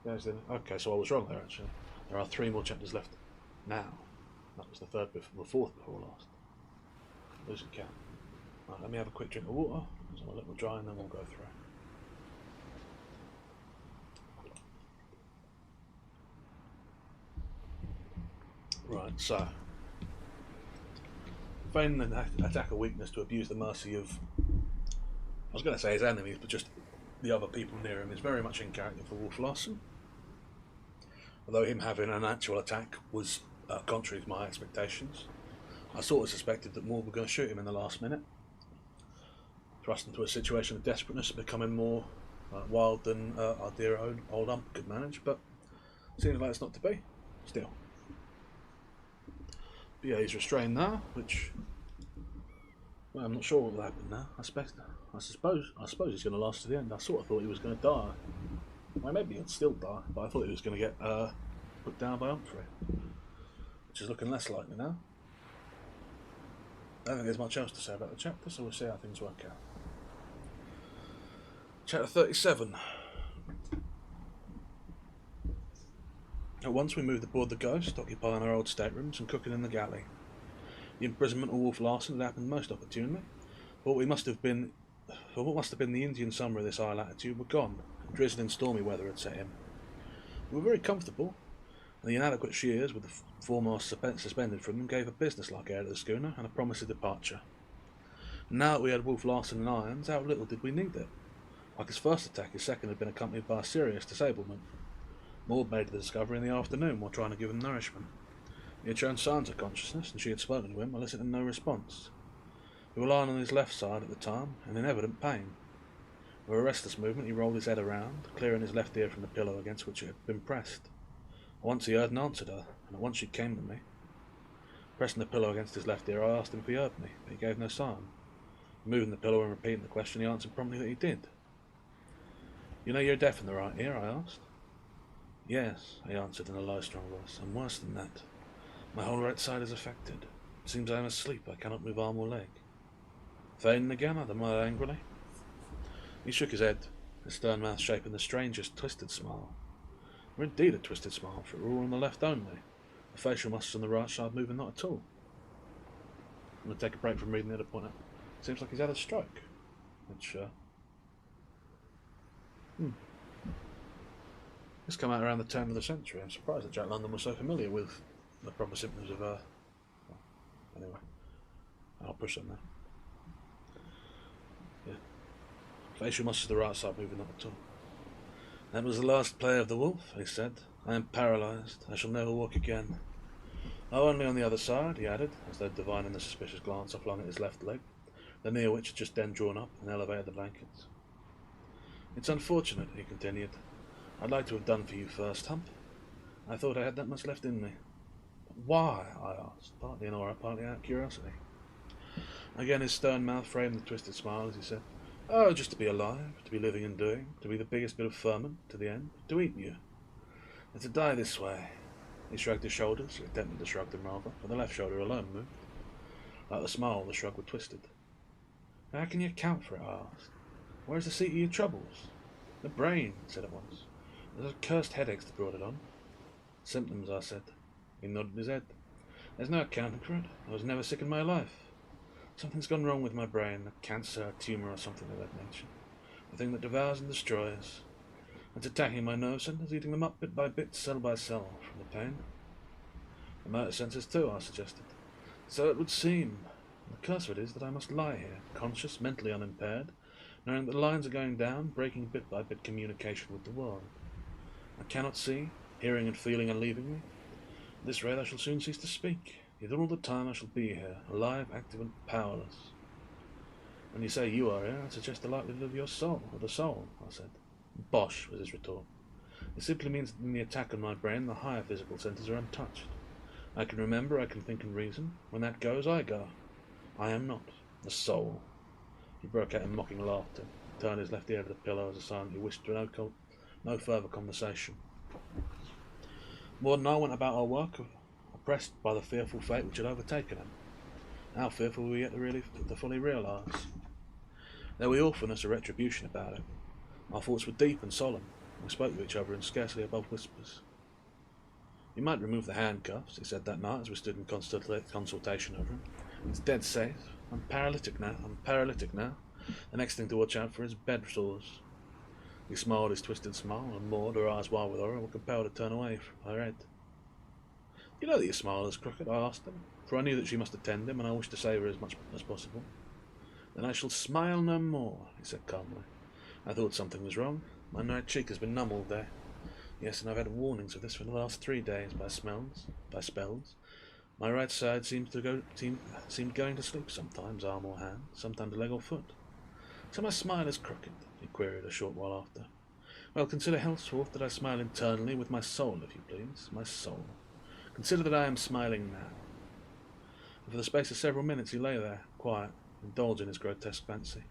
Okay, so I was wrong there actually. There are 3 more chapters left now. That was the fourth before last. Losing count. Right, let me have a quick drink of water, so I'll let it dry and then we'll go through. Right, so feigning an attack of weakness to abuse the mercy of, I was going to say his enemies, but just the other people near him, is very much in character for Wolf Larsen. Although him having an actual attack was contrary to my expectations, I sort of suspected that Maud were going to shoot him in the last minute, thrust into a situation of desperateness and becoming more wild than our dear old ump could manage, but seems like it's not to be, still. But yeah, he's restrained now, which, well, I'm not sure what will happen now. I suppose he's going to last to the end. I sort of thought he was going to die. Well, maybe he'd still die, but I thought he was going to get put down by Humphrey, which is looking less likely now. I don't think there's much else to say about the chapter, so we'll see how things work out. Chapter 37. At once we moved aboard the Ghost, occupying our old staterooms and cooking in the galley. The imprisonment of Wolf Larsen had happened most opportunely, for what must have been the Indian summer of this high latitude were gone, and drizzling stormy weather had set in. We were very comfortable, and the inadequate shears with the foremast suspended from them gave a business-like air to the schooner and a promise of departure. And now that we had Wolf Larsen in irons, how little did we need it. Like his first attack, his second had been accompanied by a serious disablement. Maud made the discovery in the afternoon while trying to give him nourishment. He had shown signs of consciousness, and she had spoken to him, eliciting no response. He was lying on his left side at the time, and in evident pain. With a restless movement, he rolled his head around, clearing his left ear from the pillow against which it had been pressed. At once he heard and answered her, and at once she came to me. Pressing the pillow against his left ear, I asked him if he heard me, but he gave no sign. Moving the pillow and repeating the question, he answered promptly that he did. "You know you're deaf in the right ear?" I asked. "Yes," he answered in a low, strong voice, "and worse than that. My whole right side is affected. It seems I am asleep. I cannot move arm or leg." "Fainting again?" I demanded angrily. He shook his head, his stern mouth shaping the strangest twisted smile. Or indeed a twisted smile, for it were all on the left only, the facial muscles on the right side moving not at all. I'm going to take a break from reading the other point out. Seems like he's had a stroke. Which, This came out around the turn of the century. I'm surprised that Jack London was so familiar with the proper symptoms of, anyway, I'll push on that. Yeah. Facial muscles of the right side moving not at all. "That was the last play of the wolf," he said. "I am paralysed. I shall never walk again. Oh, only on the other side," he added, as though divining the suspicious glance I flung at his left leg, the knee of which had just then drawn up and elevated the blankets. "It's unfortunate," he continued. "I'd like to have done for you first, Hump. I thought I had that much left in me." "But why?" I asked, partly in horror, partly out of curiosity. Again his stern mouth framed the twisted smile as he said, "Oh, just to be alive, to be living and doing, to be the biggest bit of ferment to the end, to eat you. And to die this way." He shrugged his shoulders, he attempted to shrug them rather, but the left shoulder alone moved. Like the smile, the shrug was twisted. "How can you account for it?" I asked. "Where's the seat of your troubles?" "The brain," he said at once. "There's cursed headaches that brought it on." "Symptoms," I said. He nodded his head. "There's no accounting for it. I was never sick in my life. Something's gone wrong with my brain, a cancer, a tumour or something of that nature. A thing that devours and destroys. It's attacking my nerve centres, eating them up bit by bit, cell by cell, from the pain." "The motor senses too," I suggested. "So it would seem. The curse of it is that I must lie here, conscious, mentally unimpaired, knowing that the lines are going down, breaking bit by bit communication with the world. I cannot see, hearing and feeling are leaving me. At this rate I shall soon cease to speak, yet all the time I shall be here, alive, active and powerless." "When you say you are here, I suggest the likelihood of your soul, or the soul," I said. "Bosh," was his retort. "It simply means that in the attack on my brain the higher physical centres are untouched. I can remember, I can think and reason. When that goes, I go. I am not. The soul." He broke out in mocking laughter, turned his left ear to the pillow as a sign that he wished no further conversation. Maud and I went about our work, oppressed by the fearful fate which had overtaken him. How fearful were we yet to fully realise. There was awfulness of retribution about it. Our thoughts were deep and solemn. We spoke to each other in scarcely above whispers. "You might remove the handcuffs," he said that night as we stood in consultation over him. "It's dead safe. I'm paralytic now. The next thing to watch out for is bed sores." He smiled his twisted smile, and Maud, her eyes wide with horror, were compelled to turn away from her head. "You know that your smile is crooked?" I asked him, for I knew that she must attend him, and I wished to save her as much as possible. "Then I shall smile no more," he said calmly. "I thought something was wrong. My right cheek has been numb all day. Yes, and I've had warnings of this for the last 3 days by spells. My right side seemed going to sleep sometimes, arm or hand, sometimes leg or foot. So my smile is crooked," he queried a short while after. "Well, consider henceforth that I smile internally with my soul, if you please, my soul. Consider that I am smiling now." And for the space of several minutes he lay there, quiet, indulging his grotesque fancy.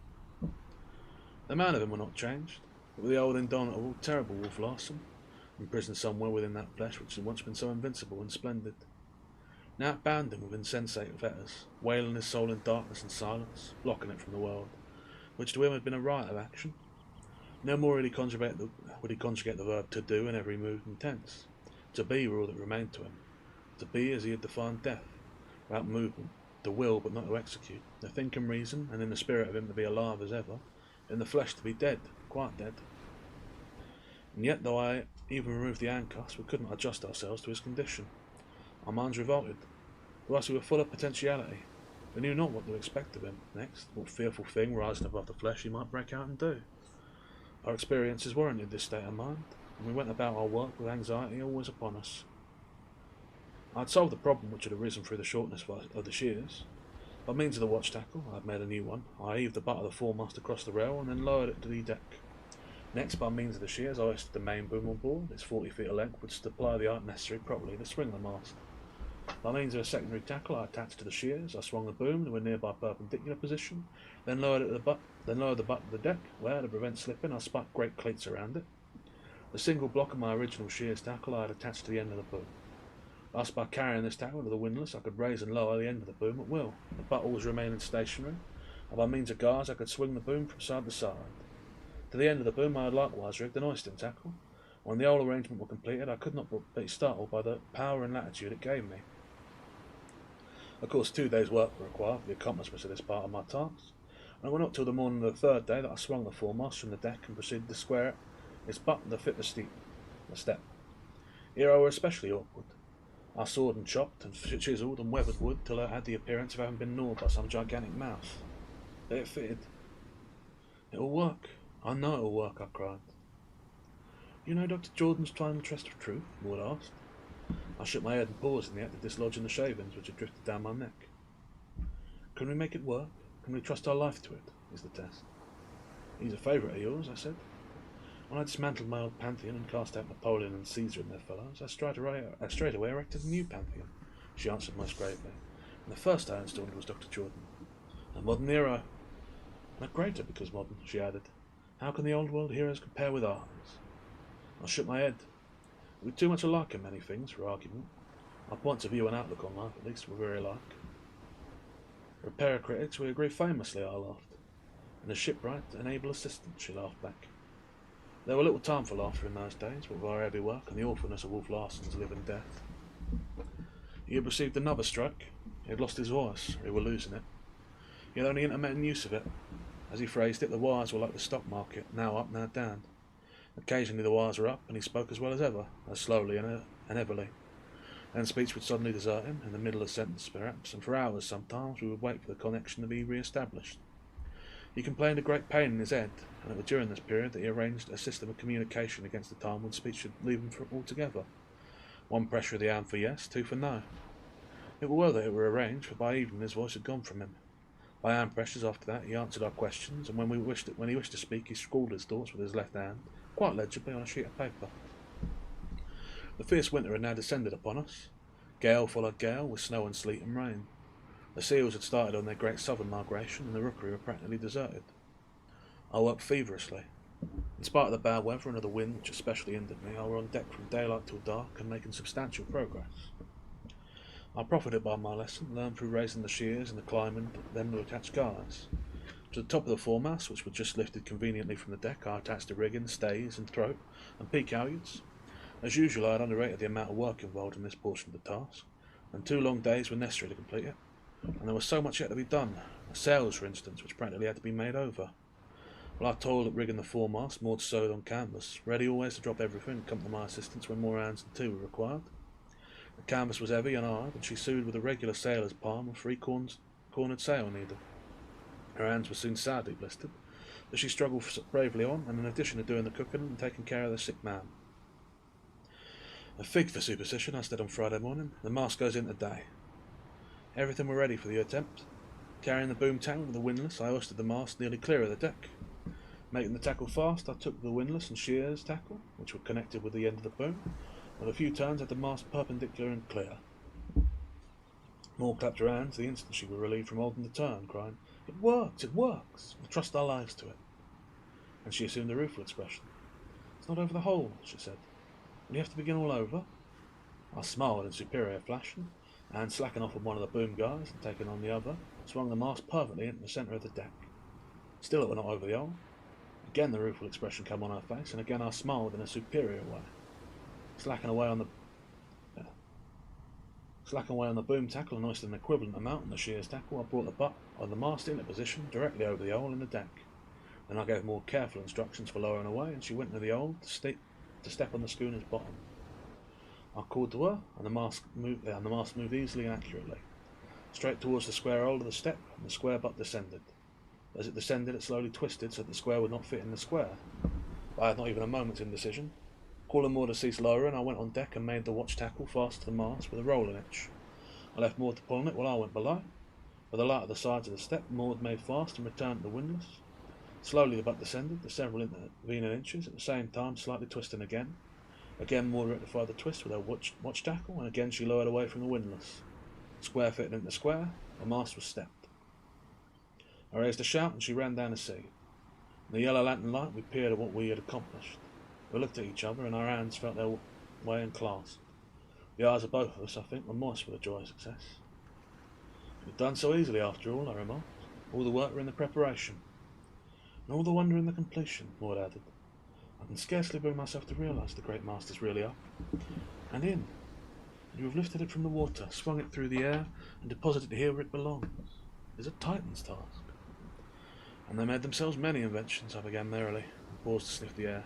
The man of him were not changed, but with the old indomitable, terrible Wolf Larsen, imprisoned somewhere within that flesh which had once been so invincible and splendid. Now it bound him with insensate fetters, wailing his soul in darkness and silence, blocking it from the world, which to him had been a riot of action. No more would he conjugate the verb to do in every moving tense. To be were all that remained to him. To be as he had defined death, without movement, to will but not to execute, to think and reason, and in the spirit of him to be alive as ever, in the flesh to be dead, quite dead. And yet, though I even removed the handcuffs, we couldn't adjust ourselves to his condition. Our minds revolted. To us we were full of potentiality. We knew not what to expect of him next, what fearful thing rising above the flesh he might break out and do. Our experiences warranted this state of mind. and we went about our work with anxiety always upon us. I had solved the problem which had arisen through the shortness of the shears. By means of the watch tackle, I had made a new one. I heaved the butt of the foremast across the rail and then lowered it to the deck. Next, by means of the shears, I hoisted the main boom on board. Its 40 feet of length would supply the height necessary properly to swing the mast. By means of a secondary tackle I attached to the shears, I swung the boom to a nearby perpendicular position, then lowered the butt to the deck, where, to prevent slipping, I spiked great cleats around it. The single block of my original shears tackle I had attached to the end of the boom. Thus, by carrying this tackle to the windlass, I could raise and lower the end of the boom at will, the butt always remaining stationary, and by means of guards I could swing the boom from side to side. To the end of the boom I had likewise rigged an hoisting tackle. When the whole arrangement was completed, I could not but be startled by the power and latitude it gave me. Of course, 2 days' work were required for the accomplishment of this part of my task, and it was not till the morning of the 3rd day that I swung the foremast from the deck and proceeded to square its butt to fit the step. Here I was especially awkward. I sawed and chopped and chiselled and weathered wood till it had the appearance of having been gnawed by some gigantic mouse. But it fitted. "It'll work. I know it'll work," I cried. "You know Dr. Jordan's final test of truth?" Maud asked. I shook my head and paused in the act of dislodging the shavings which had drifted down my neck. "Can we make it work? Can we trust our life to it?" is the test. "He's a favourite of yours," I said. "When I dismantled my old pantheon and cast out Napoleon and Caesar and their fellows, I straightway erected a new pantheon," she answered most gravely. "And the first I installed was Dr. Jordan. A modern hero. And a greater because modern," she added. "How can the old world heroes compare with ours?" I shook my head. "We're too much alike in many things for argument. Our points of view and outlook on life, at least, were very alike." "For a pair of critics, we agree famously," I laughed. "And as shipwright and able assistant," she laughed back. There were little time for laughter in those days, with our heavy work and the awfulness of Wolf Larsen's live and death. He had received another stroke. He had lost his voice, or he were losing it. He had only intermittent use of it. As he phrased it, the wires were like the stock market, now up, now down. Occasionally the wires were up, and he spoke as well as ever, as slowly and heavily. Then speech would suddenly desert him, in the middle of a sentence perhaps, and for hours sometimes we would wait for the connection to be re-established. He complained of great pain in his head, and it was during this period that he arranged a system of communication against the time when speech should leave him altogether. 1 pressure of the arm for yes, 2 for no. It was well that it were arranged, for by evening his voice had gone from him. By hand pressures after that he answered our questions, and when he wished to speak he scrawled his thoughts with his left hand, quite legibly on a sheet of paper. The fierce winter had now descended upon us. Gale followed gale, with snow and sleet and rain. The seals had started on their great southern migration, and the rookery were practically deserted. I worked feverishly. In spite of the bad weather and of the wind which especially hindered me, I was on deck from daylight till dark and making substantial progress. I profited by my lesson, learned through raising the shears and the climbing them to attach guys. To the top of the foremast, which was just lifted conveniently from the deck, I attached the rigging, stays and throat, and peak halyards. As usual, I had underrated the amount of work involved in this portion of the task, and 2 long days were necessary to complete it. And there was so much yet to be done. The sails, for instance, which practically had to be made over. While I toiled at rigging the foremast, Maud sewed on canvas, ready always to drop everything and come to my assistance when more hands than 2 were required. The canvas was heavy and hard, and she sewed with a regular sailor's palm with 3-cornered sail needle. Her hands were soon sadly blistered, but she struggled bravely on, and in addition to doing the cooking and taking care of the sick man. "A fig for superstition," I said on Friday morning. "The mast goes in today." Everything were ready for the attempt. Carrying the boom tackle to the windlass, I hoisted the mast nearly clear of the deck. Making the tackle fast, I took the windlass and shears tackle, which were connected with the end of the boom. With a few turns, had the mast perpendicular and clear. Maud clapped her hands the instant she was relieved from holding the turn, crying, "It works! It works! We'll trust our lives to it." And she assumed a rueful expression. "It's not over the whole," she said. "Will you have to begin all over?" I smiled in superior fashion, and slacking off on one of the boom guys and taking on the other, swung the mast perfectly into the centre of the deck. Still it were not over the hole. Again the rueful expression came on her face, and again I smiled in a superior way. Slacking away on the boom tackle and hoisted an equivalent amount on the shears tackle, I brought the butt of the mast into position directly over the hole in the deck. Then I gave more careful instructions for lowering away, and she went into the hole to step on the schooner's bottom. I called to her, and the mast moved easily and accurately, straight towards the square hole of the step, and the square butt descended. As it descended, it slowly twisted so that the square would not fit in the square. But I had not even a moment's indecision. Calling Maud to cease lowering, I went on deck and made the watch tackle fast to the mast with a rolling hitch. I left Maud to pull on it while I went below. With the light at the sides of the step, Maud made fast and returned to the windlass. Slowly the butt descended to several intervening inches, at the same time slightly twisting again. Again Maud rectified the twist with her watch tackle, and again she lowered away from the windlass. Square fitted into square, the mast was stepped. I raised a shout and she ran down the sea. In the yellow lantern light we peered at what we had accomplished. We looked at each other and our hands felt their way and clasped. The eyes of both of us, I think, were moist with the joy of success. It was done so easily after all, I remarked. All the work were in the preparation. And all the wonder in the completion, Maud added. I can scarcely bring myself to realise the great master's really up. And in. You have lifted it from the water, swung it through the air, and deposited it here where it belongs. It is a Titan's task. And they made themselves many inventions, I began merrily, and paused to sniff the air.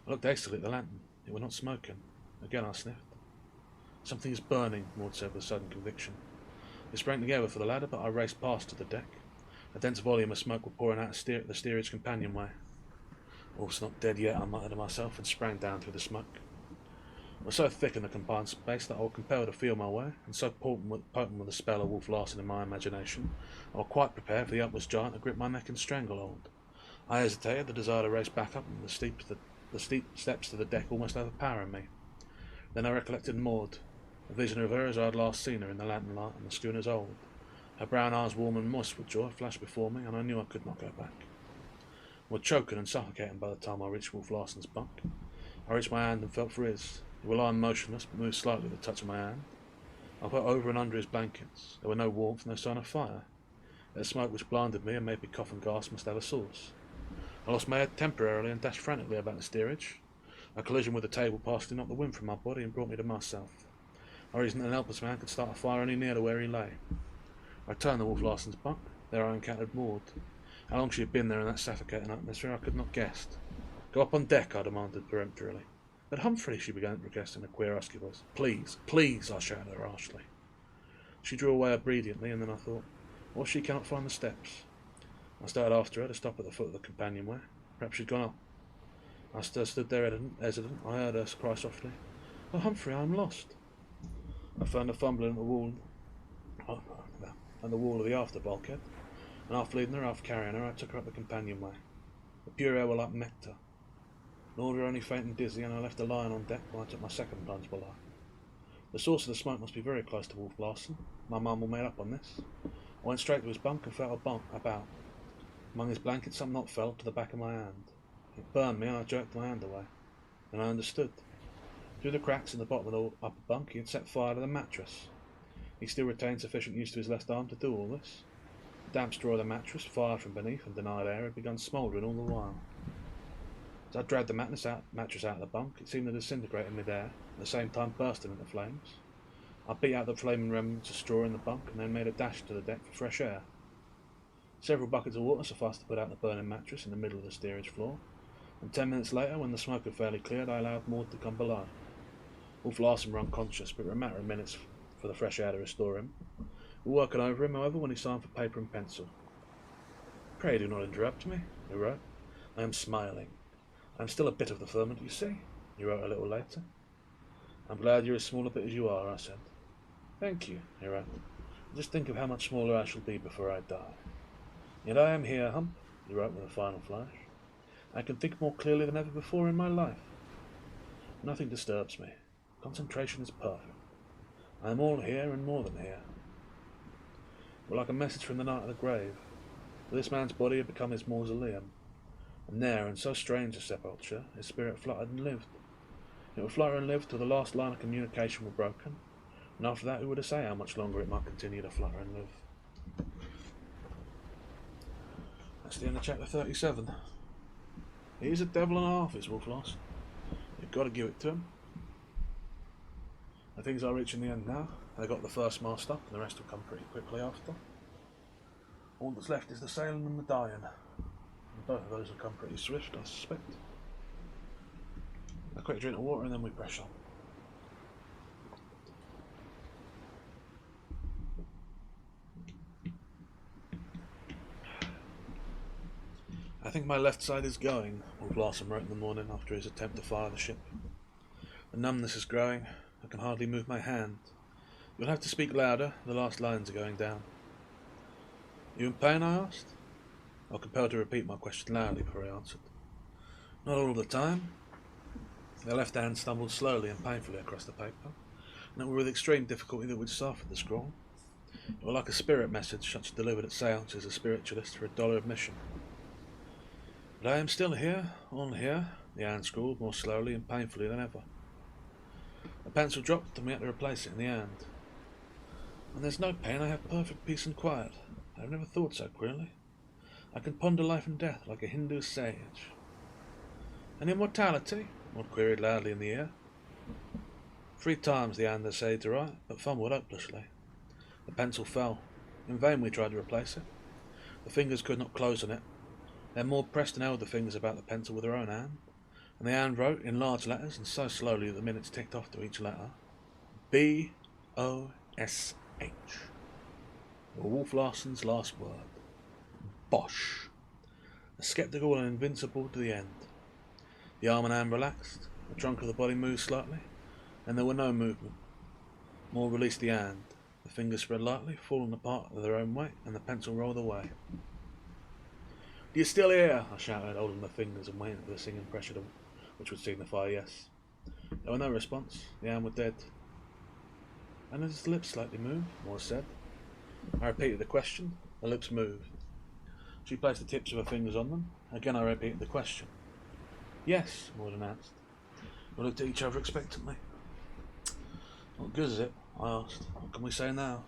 I looked hastily at the lantern. It was not smoking. Again I sniffed. Something is burning, Maud said with sudden conviction. We sprang together for the ladder, but I raced past to the deck. A dense volume of smoke was pouring out of the steerage companionway. Oh, it's not dead yet, I muttered to myself, and sprang down through the smoke. It was so thick in the confined space that I was compelled to feel my way, and so potent with the spell of Wolf Larsen in my imagination, I was quite prepared for the upwards giant to grip my neck in stranglehold. I hesitated, the desire to race back up the steep steps to the deck almost overpowering me. Then I recollected Maud, a vision of her as I had last seen her in the lantern light on the schooner's hold. Her brown eyes, warm and moist with joy, flashed before me, and I knew I could not go back. I was choking and suffocating by the time I reached Wolf Larsen's bunk. I reached my hand and felt for his. He was lying motionless, but moved slightly at the touch of my hand. I put over and under his blankets. There were no warmth, no sign of fire. The smoke which blinded me and made me cough and gasp must have a source. I lost my head temporarily and dashed frantically about the steerage. A collision with the table partially knocked the wind from my body and brought me to myself. I reasoned that an helpless man could start a fire only near to where he lay. I turned to Wolf Larsen's bunk. There I encountered Maud. How long she had been there in that suffocating atmosphere I could not guess. Go up on deck, I demanded peremptorily. But Humphrey, she began to protest in a queer husky voice. Please, please, I shouted at her harshly. She drew away obediently, and then I thought, what if she cannot find the steps? I started after her to stop at the foot of the companionway. Perhaps she'd gone up. I stood there hesitant. I heard her cry softly, Oh, Humphrey, I am lost. I found her fumbling at the wall of the after bulkhead, and half leading her, half carrying her, I took her up the companionway. The pure air was like nectar. Nor were only faint and dizzy, and I left her lying on deck while I took my second plunge below. The source of the smoke must be very close to Wolf Larsen. My mum will made up on this. I went straight to his bunk and felt about. Among his blankets something hot fell to the back of my hand. It burned me, and I jerked my hand away. Then I understood. Through the cracks in the bottom of the upper bunk he had set fire to the mattress. He still retained sufficient use to his left arm to do all this. The damp straw of the mattress, fired from beneath and denied air, had begun smouldering all the while. As I dragged the mattress out of the bunk, it seemed to disintegrate in mid-air, at the same time bursting into flames. I beat out the flaming remnants of straw in the bunk and then made a dash to the deck for fresh air. Several buckets of water sufficed to put out the burning mattress in the middle of the steerage floor, and 10 minutes later, when the smoke had fairly cleared, I allowed Maud to come below. Wolf Larsen were unconscious, but it was a matter of minutes for the fresh air to restore him. We were working over him, however, when he signed for paper and pencil. Pray do not interrupt me, he wrote. I am smiling. I am still a bit of the firmament, you see, he wrote a little later. I'm glad you're as small a bit as you are, I said. Thank you, he wrote. Just think of how much smaller I shall be before I die. Yet I am here, Hump, he wrote with a final flash. I can think more clearly than ever before in my life. Nothing disturbs me. Concentration is perfect. I am all here and more than here. It was like a message from the night of the grave. For this man's body had become his mausoleum, and there, in so strange a sepulchre, his spirit fluttered and lived. It would flutter and live till the last line of communication were broken, and after that who were to say how much longer it might continue to flutter and live? That's the end of chapter 37. He is a devil and a half, is Wolf Larsen. You've got to give it to him. The things are reaching the end now. They got the first mast up, and the rest will come pretty quickly after. All that's left is the sailing and the dying. And both of those will come pretty swift, I suspect. A quick drink of water and then we press on. I think my left side is going, Wolf Larsen wrote in the morning after his attempt to fire the ship. The numbness is growing. I can hardly move my hand. You'll have to speak louder. The last lines are going down. You in pain? I asked. I was compelled to repeat my question loudly before he answered. Not all the time. The left hand stumbled slowly and painfully across the paper, and it was with extreme difficulty that we'd deciphered the scrawl. It was like a spirit message such delivered at seances as spiritualists for $1 admission. But I am still here, all here, the hand scrawled more slowly and painfully than ever. The pencil dropped and we had to replace it in the hand. When there's no pain, I have perfect peace and quiet. I have never thought so queerly. I can ponder life and death like a Hindu sage. And immortality? Maud queried loudly in the ear. 3 times the hand essayed to write, but fumbled hopelessly. The pencil fell. In vain we tried to replace it. The fingers could not close on it. Then Maud pressed and held the fingers about the pencil with her own hand, and the hand wrote in large letters and so slowly that the minutes ticked off to each letter. B-O-S-H. Wolf Larsen's last word. Bosh. Sceptical and invincible to the end. The arm and hand relaxed, the trunk of the body moved slightly, and there were no movement. Maud released the hand. The fingers spread lightly, falling apart of their own weight, and the pencil rolled away. "You're still here," I shouted, holding the fingers and waiting for the singing pressure which would signify yes. There was no response. The hand was dead. "And his lips slightly moved," Maud said. I repeated the question. The lips moved. She placed the tips of her fingers on them. Again I repeated the question. "Yes," Maud announced. We looked at each other expectantly. "What good is it?" I asked. "What can we say now?"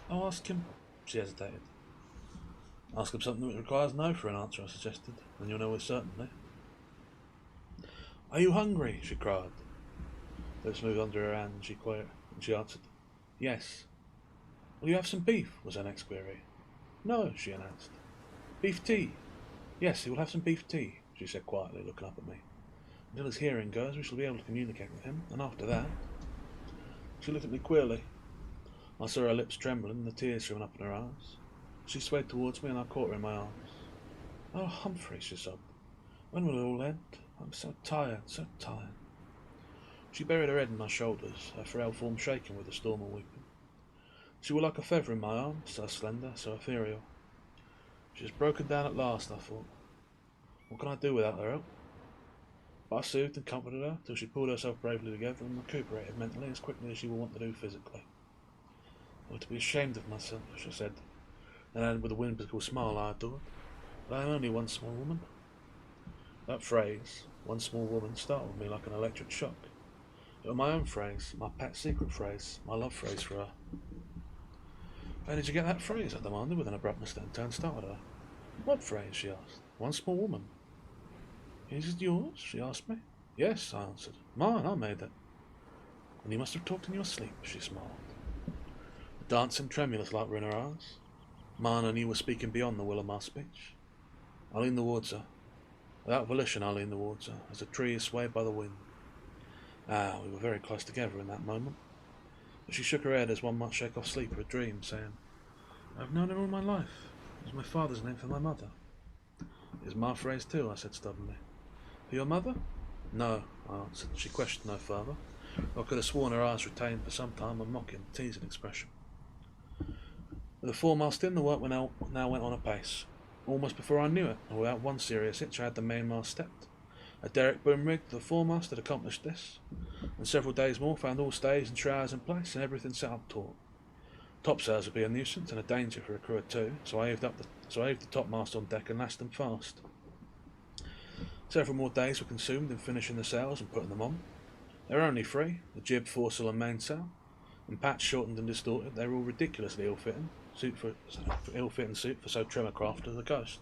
"I'll ask him." She hesitated. "Ask him something that requires no for an answer," I suggested. "Then you'll know with certainty." "Are you hungry?" she cried. Lips moved under her hand, and she answered, "Yes." "Will you have some beef?" was her next query. "No," she announced. "Beef tea?" "Yes, he will have some beef tea," she said quietly, looking up at me. "Until his hearing goes, we shall be able to communicate with him, and after that—" She looked at me queerly. I saw her lips trembling and the tears showing up in her eyes. She swayed towards me and I caught her in my arms. "Oh, Humphrey," she sobbed. "When will it all end? I'm so tired, so tired." She buried her head in my shoulders, her frail form shaking with the storm of weeping. She was like a feather in my arms, so slender, so ethereal. She has broken down at last, I thought. What can I do without her help? But I soothed and comforted her till she pulled herself bravely together and recuperated mentally as quickly as she would want to do physically. "I ought to be ashamed of myself," she said, and added with a whimsical smile I adored, "but I am only one small woman." That phrase, "one small woman," startled me like an electric shock. It was my own phrase, my pet secret phrase, my love phrase for her. "Where did you get that phrase?" I demanded with an abruptness that in turn startled her. "What phrase?" she asked. "One small woman." "Is it yours?" she asked me. "Yes," I answered. "Mine, I made it." "And you must have talked in your sleep," she smiled. A dancing, tremulous light were in her eyes. Mine and you were speaking beyond the will of my speech. I leaned towards her. Without volition I leaned towards her, as a tree is swayed by the wind. We were very close together in that moment. But she shook her head as one might shake off sleep or a dream, saying, "I've known her all my life. It was my father's name for my mother." "It is my phrase too," I said stubbornly. "For your mother?" "No," I answered. She questioned no further. I could have sworn her eyes retained for some time a mocking, teasing expression. With the foremast in, the work now went on apace. Almost before I knew it, and without one serious hitch, I had the mainmast stepped. A derrick boom rigged to the foremast had accomplished this, and several days more found all stays and shrouds in place and everything set up taut. Topsails would be a nuisance and a danger for a crew of 2, so I heaved the topmast on deck and lashed them fast. Several more days were consumed in finishing the sails and putting them on. There were only 3, the jib, foresail and mainsail, and patched, shortened and distorted, they were all ridiculously ill-fitting suit for so trim a craft as the coast.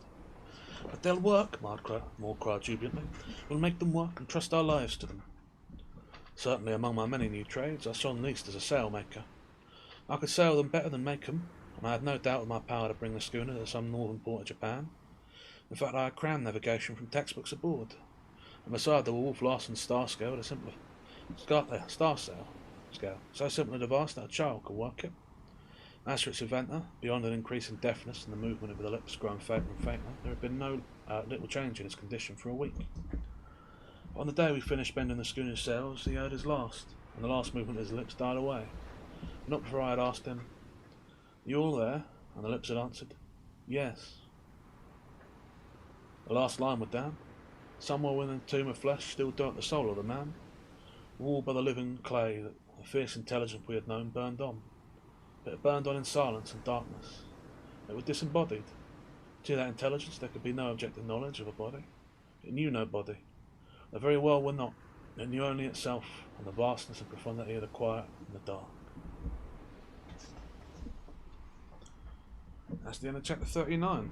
"But they'll work," Maud cried jubilantly. "We'll make them work and trust our lives to them." Certainly among my many new trades I shone least as a sailmaker. I could sail them better than make them, and I had no doubt of my power to bring the schooner to some northern port of Japan. In fact, I had crammed navigation from textbooks aboard, and beside the Wolf Larsen star scale had a simple star scale, so simple a device that a child could work it. As for its inventor, beyond an increase in deafness and the movement of the lips growing fainter and fainter, there had been no little change in his condition for a week. But on the day we finished bending the schooner's sails, he heard his last, and the last movement of his lips died away. Not before I had asked him, "You all there?" And the lips had answered, "Yes." The last line was down. Somewhere within the tomb of flesh still dwelt the soul of the man, walled by the living clay that the fierce intelligence we had known burned on. But it burned on in silence and darkness. It was disembodied. To that intelligence there could be no objective knowledge of a body. It knew no body. The very world were not. It knew only itself and the vastness and profundity of the quiet and the dark. That's the end of chapter 39.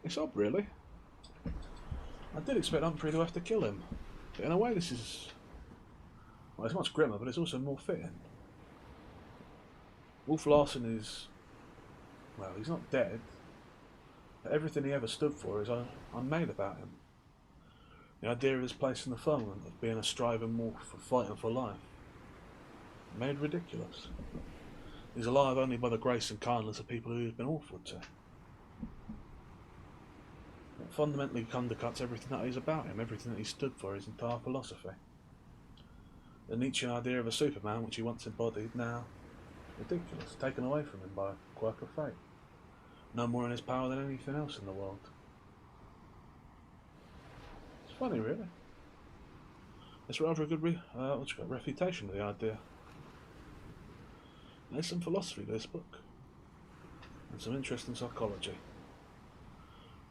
It's odd, really. I did expect Humphrey to have to kill him, but in a way this is... well, it's much grimmer, but it's also more fitting. Wolf Larsen is... well, he's not dead, but everything he ever stood for is unmade about him. The idea of his place in the firmament, of being a striving wolf, of fighting for life, made ridiculous. He's alive only by the grace and kindness of people who he's been awful to. It fundamentally undercuts everything that is about him, everything that he stood for, his entire philosophy. The Nietzschean idea of a Superman, which he once embodied, now ridiculous, taken away from him by a quirk of fate. No more in his power than anything else in the world. It's funny, really. It's rather a good refutation of the idea. There's some philosophy to this book, and some interesting psychology.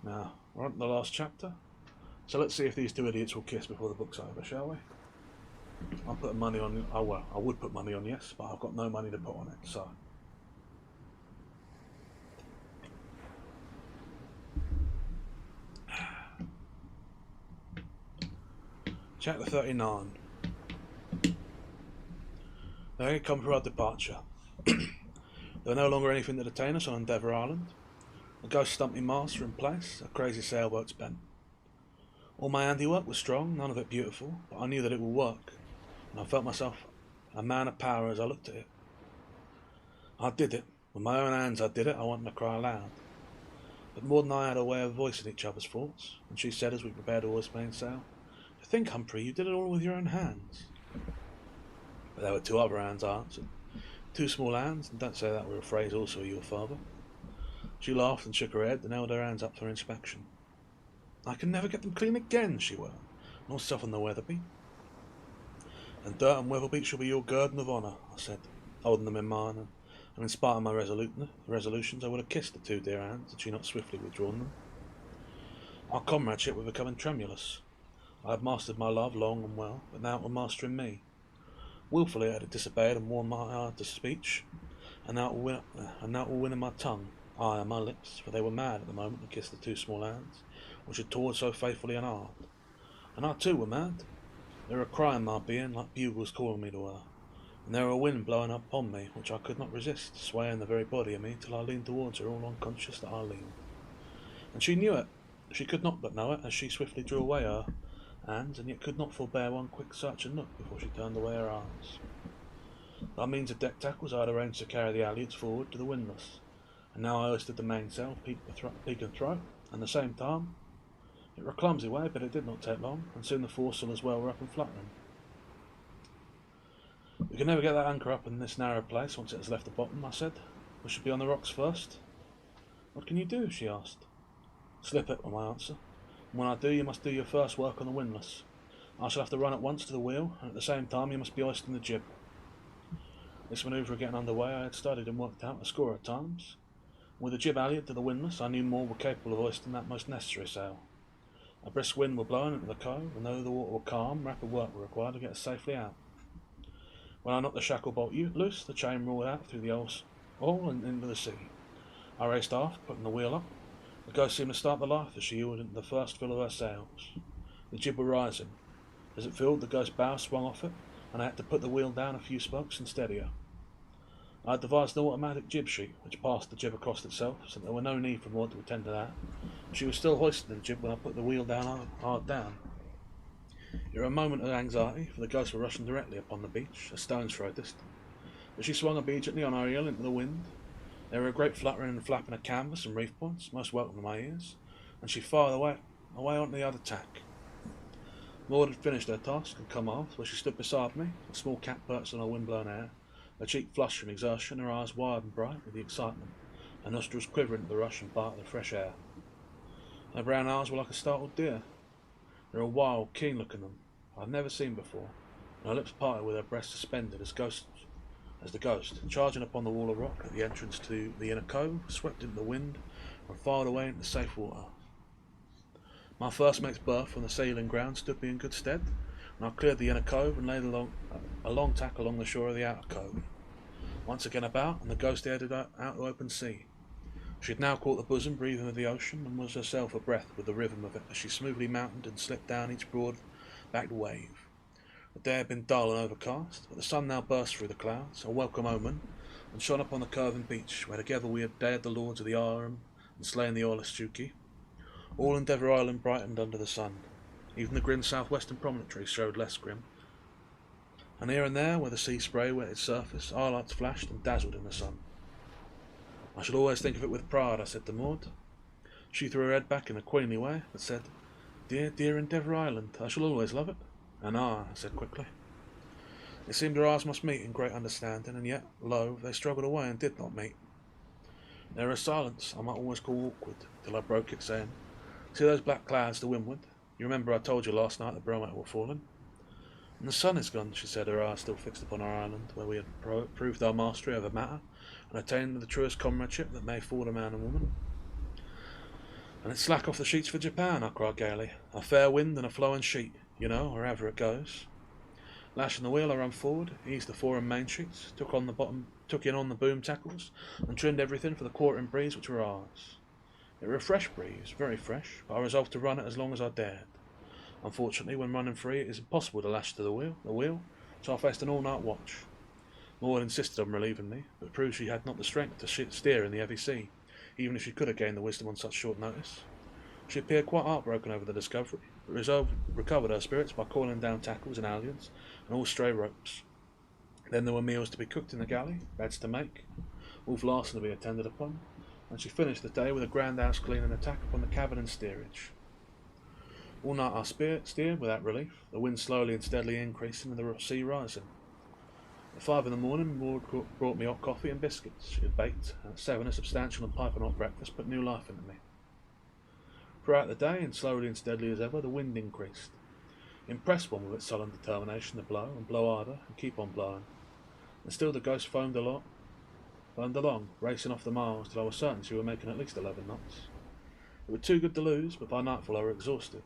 Now, we're on to the last chapter, so let's see if these two idiots will kiss before the book's over, shall we? I'm putting money on... oh well, I would put money on yes, but I've got no money to put on it, so... Chapter 39. They had come for our departure. There were no longer anything to detain us on Endeavour Island. A ghost stumpy mast were in place, a crazy sailboat's bent. All my handiwork was strong, none of it beautiful, but I knew that it would work, and I felt myself a man of power as I looked at it. I did it. With my own hands I did it. I wanted to cry aloud. But Maud and I had a way of voicing each other's thoughts, and she said as we prepared to hoist mainsail, "To think, Humphrey, you did it all with your own hands." But there were two other hands, I answered. Two small hands, and don't say that were a phrase also of your father. She laughed and shook her head and held her hands up for inspection. "I can never get them clean again," she wailed, "nor soften the Weatherby." "And dirt and Weatherby shall be your guerdon of honour," I said, holding them in mine, and in spite of my resolutions I would have kissed the two dear hands had she not swiftly withdrawn them. Our comradeship was becoming tremulous. I had mastered my love long and well, but now it was mastering me. Wilfully I had disobeyed and worn my heart to speech, and now it will win in my tongue, aye, and my lips, for they were mad at the moment to kiss the two small hands, which had toiled so faithfully and hard. And I too were mad. They were crying my being like bugles calling me to her, and there were a wind blowing upon me which I could not resist, swaying the very body of me till I leaned towards her, all unconscious that I leaned. And she knew it. She could not but know it, as she swiftly drew away her hands, and yet could not forbear one quick searching look before she turned away her arms. By means of deck tackles I had arranged to carry the halliards forward to the windlass, and now I hoisted the mainsail, peak and throat, and at the same time. It were a clumsy way, but it did not take long, and soon the foresail as well were up and fluttering. "We can never get that anchor up in this narrow place once it has left the bottom," I said. "We should be on the rocks first." "What can you do?" she asked. "Slip it," was my answer. "And when I do, you must do your first work on the windlass. I shall have to run at once to the wheel, and at the same time you must be hoisting the jib." This manoeuvre getting under way I had studied and worked out a score of times. With the jib halliard to the windlass, I knew Maud were capable of hoisting that most necessary sail. A brisk wind were blowing into the cove, and though the water were calm, rapid work were required to get us safely out. When I knocked the shackle bolt loose, the chain rolled out through the all and into the sea. I raced aft, putting the wheel up. The ghost seemed to start to laugh as she yielded into the first fill of her sails. The jib were rising. As it filled, the ghost's bow swung off it, and I had to put the wheel down a few spokes and steady her. I had devised an automatic jib sheet, which passed the jib across itself, so there was no need for Maud to attend to that. She was still hoisting the jib when I put the wheel down hard down. It was a moment of anxiety, for the ghosts were rushing directly upon the beach, a stone's throw distant. As she swung obediently on her heel into the wind, there were a great fluttering and flapping of canvas and reef points, most welcome to my ears, and she fired away on the other tack. Maud had finished her task and come aft, where she stood beside me, a small cap perched on her wind-blown hair, her cheek flushed from exertion, her eyes wide and bright with the excitement, her nostrils quivering at the rush and bite of the fresh air. Her brown eyes were like a startled deer. They were wild, keen-looking them I had never seen before, and her lips parted with her breast suspended as the ghost, charging upon the wall of rock at the entrance to the inner cove, swept into the wind and fired away into safe water. My first mate's berth from the sailing ground stood me in good stead, and I cleared the inner cove and laid a long tack along the shore of the outer cove. Once again about, and the ghost headed out to open sea. She had now caught the bosom breathing of the ocean, and was herself a breath with the rhythm of it as she smoothly mounted and slipped down each broad-backed wave. The day had been dull and overcast, but the sun now burst through the clouds, a welcome omen, and shone upon the curving beach, where together we had dared the lords of the Iron and slain the aweless Juki. All Endeavour Island brightened under the sun. Even the grim southwestern promontory showed less grim, and here and there, where the sea spray wet its surface, our lights flashed and dazzled in the sun. I shall always think of it with pride, I said to Maud. She threw her head back in a queenly way, but said, Dear, dear Endeavour Island, I shall always love it. And I said quickly. It seemed our eyes must meet in great understanding, and yet, lo, they struggled away and did not meet. There was a silence I might always call awkward, till I broke it, saying, See those black clouds to windward? You remember I told you last night the barometer were falling? And the sun is gone, she said, her eyes still fixed upon our island, where we had proved our mastery over matter, and attained the truest comradeship that may afford a man and woman. And it's slack off the sheets for Japan, I cried gaily. A fair wind and a flowing sheet, you know, wherever it goes. Lashing the wheel, I ran forward, eased the fore and main sheets, took in on the boom tackles, and trimmed everything for the quartering breeze which were ours. It was a fresh breeze, very fresh, but I resolved to run it as long as I dared. Unfortunately, when running free, it is impossible to lash to the wheel, so I faced an all-night watch. Maud insisted on relieving me, but proved she had not the strength to steer in the heavy sea, even if she could have gained the wisdom on such short notice. She appeared quite heartbroken over the discovery, but recovered her spirits by calling down tackles and halyards and all stray ropes. Then there were meals to be cooked in the galley, beds to make, Wolf Larsen to be attended upon, and she finished the day with a grand house clean and attack upon the cabin and steerage. All night I steered without relief, the wind slowly and steadily increasing and the sea rising. At 5 in the morning, Maud brought me hot coffee and biscuits she had baked, and at 7 a substantial and piping hot breakfast put new life into me. Throughout the day, and slowly and steadily as ever, the wind increased. It impressed one with its sullen determination to blow, and blow harder, and keep on blowing. And still the ghost foamed along, racing off the miles till I was certain she were making at least 11 knots. It was too good to lose, but by nightfall I were exhausted.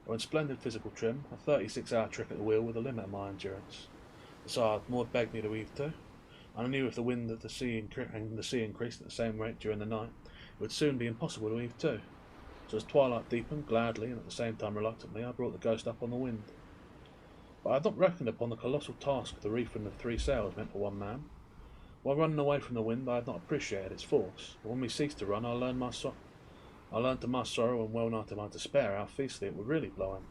Though in splendid physical trim, a 36-hour trip at the wheel with a limit of my endurance. Besides, Maud begged me to heave to, and I knew if the wind and the sea increased at the same rate during the night, it would soon be impossible to heave to. So as twilight deepened, gladly and at the same time reluctantly, I brought the ghost up on the wind. But I had not reckoned upon the colossal task of the reefing of 3 sails meant for one man. While running away from the wind, I had not appreciated its force, but when we ceased to run, I learned to my sorrow and well nigh to my despair how fiercely it was really blowing.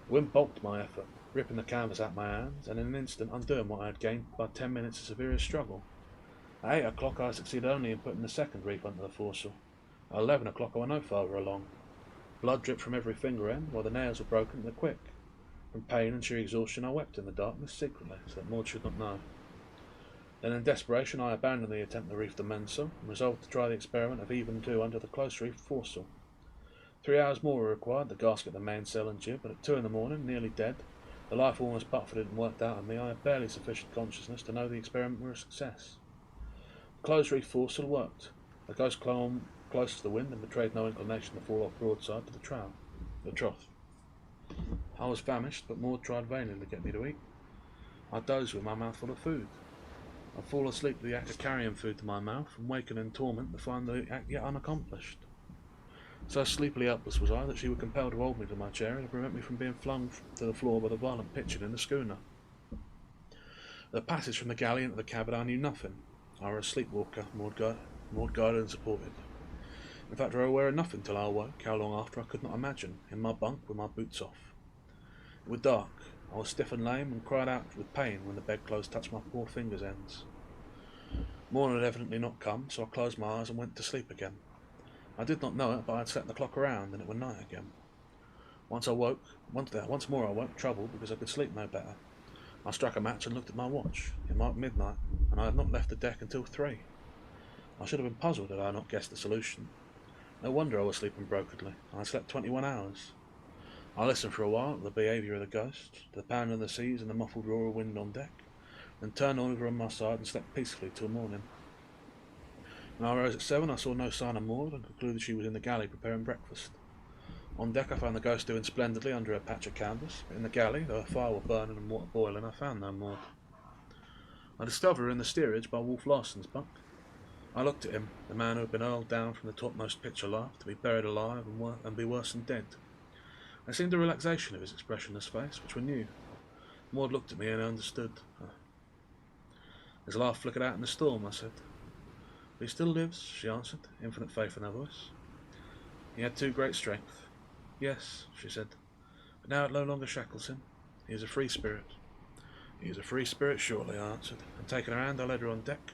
The wind balked my effort, ripping the canvas out my hands, and in an instant undoing what I had gained by 10 minutes of severest struggle. At 8 o'clock I succeeded only in putting the second reef under the foresail. At 11 o'clock I was no farther along. Blood dripped from every finger end, while the nails were broken to the quick. From pain and sheer exhaustion I wept in the darkness secretly, so that Maud should not know. Then in desperation I abandoned the attempt to reef the mainsail, and resolved to try the experiment of heaving to under the close reefed foresail. 3 hours more were required to gasket the mainsail and jib, and at 2 in the morning, nearly dead, the life almost buffeted and worked out of me, I had barely sufficient consciousness to know the experiment were a success. The close reefed foresail worked. The ghost clung on close to the wind and betrayed no inclination to fall off broadside to the trough. I was famished, but Maud tried vainly to get me to eat. I dozed with my mouth full of food. I'd fall asleep with the act of carrying food to my mouth, and waken in torment to find the act yet unaccomplished. So sleepily helpless was I that she was compelled to hold me to my chair to prevent me from being flung to the floor by the violent pitching in the schooner. The passage from the galley into the cabin I knew nothing. I was a sleepwalker, Maud guided and supported. In fact, I was aware of nothing till I awoke, how long after I could not imagine, in my bunk with my boots off. It was dark. I was stiff and lame, and cried out with pain when the bedclothes touched my poor fingers' ends. Morning had evidently not come, so I closed my eyes and went to sleep again. I did not know it, but I had set the clock around and it was night again. Once more I woke, troubled because I could sleep no better. I struck a match and looked at my watch. It marked midnight, and I had not left the deck until 3. I should have been puzzled had I not guessed the solution. No wonder I was sleeping brokenly. I had slept 21 hours. I listened for a while to the behaviour of the ghost, to the pounding of the seas and the muffled roar of wind on deck, then turned over on my side and slept peacefully till morning. When I rose at 7, I saw no sign of Maud and concluded she was in the galley preparing breakfast. On deck I found the ghost doing splendidly under a patch of canvas, but in the galley, though a fire were burning and water boiling, I found no Maud. I discovered her in the steerage by Wolf Larsen's bunk. I looked at him, the man who had been hurled down from the topmost pitch aloft, to be buried alive and be worse than dead. There seemed a relaxation of his expressionless face, which were new. Maud looked at me and I understood. His laugh flickered out in the storm, I said. But he still lives, she answered, infinite faith in her voice. He had too great strength. Yes, she said, but now it no longer shackles him. He is a free spirit. He is a free spirit, surely, I answered, and taking her hand I led her on deck.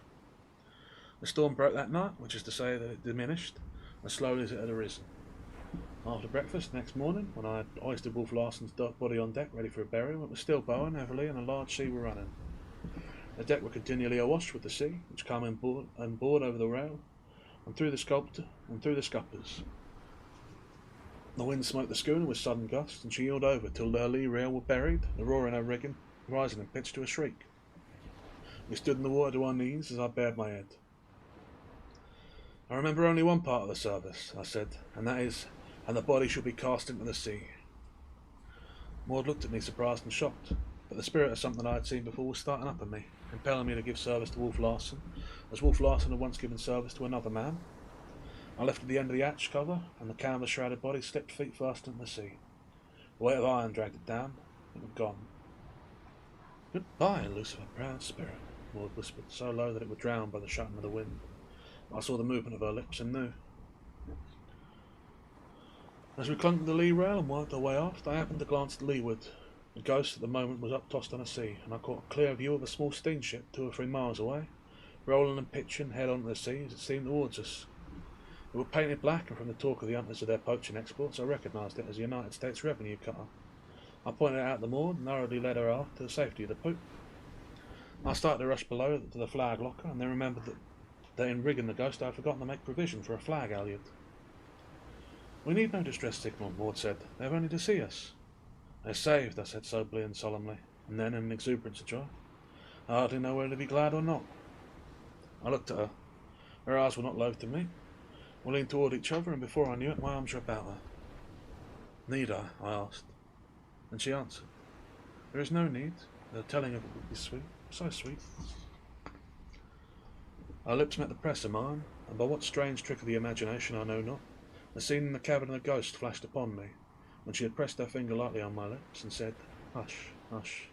The storm broke that night, which is to say that it diminished, as slowly as it had arisen. After breakfast next morning, when I had hoisted Wolf Larsen's body on deck ready for a burial, it was still blowing heavily and a large sea were running. The deck were continually awash with the sea, which came and bored over the rail, and through the scuppers. The wind smote the schooner with sudden gusts, and she heeled over till her lee rail were buried, the roar in her rigging rising and pitched to a shriek. We stood in the water to our knees as I bared my head. I remember only one part of the service, I said, and that is, and the body shall be cast into the sea. Maud looked at me surprised and shocked, but the spirit of something I had seen before was starting up in me, impelling me to give service to Wolf Larsen, as Wolf Larsen had once given service to another man. I lifted the end of the hatch cover, and the canvas-shrouded body slipped feet first into the sea. The weight of iron dragged it down. It was gone. Goodbye, Lucifer, proud spirit, Maud whispered, so low that it was drowned by the shutting of the wind. I saw the movement of her lips and knew. As we clung to the lee rail and worked our way aft, I happened to glance to leeward. The ghost at the moment was uptossed on a sea, and I caught a clear view of a small steamship 2 or 3 miles away, rolling and pitching head on to the sea as it steamed towards us. It was painted black, and from the talk of the hunters of their poaching exports, I recognised it as a United States revenue cutter. I pointed it out to Maud and hurriedly led her aft to the safety of the poop. I started to rush below to the flag locker, and then remembered that in rigging the ghost I had forgotten to make provision for a flag halyard. We need no distress signal, Maud said. They have only to see us. They're saved, I said soberly and solemnly, and then in an exuberance of joy. I hardly know whether to be glad or not. I looked at her. Her eyes were not loath to me. We leaned toward each other, and before I knew it, my arms were about her. Need I asked. And she answered, There is no need. The telling of it would be sweet, so sweet. Our lips met the press of mine, and by what strange trick of the imagination I know not, the scene in the cabin of the ghost flashed upon me, when she had pressed her finger lightly on my lips and said, Hush, hush.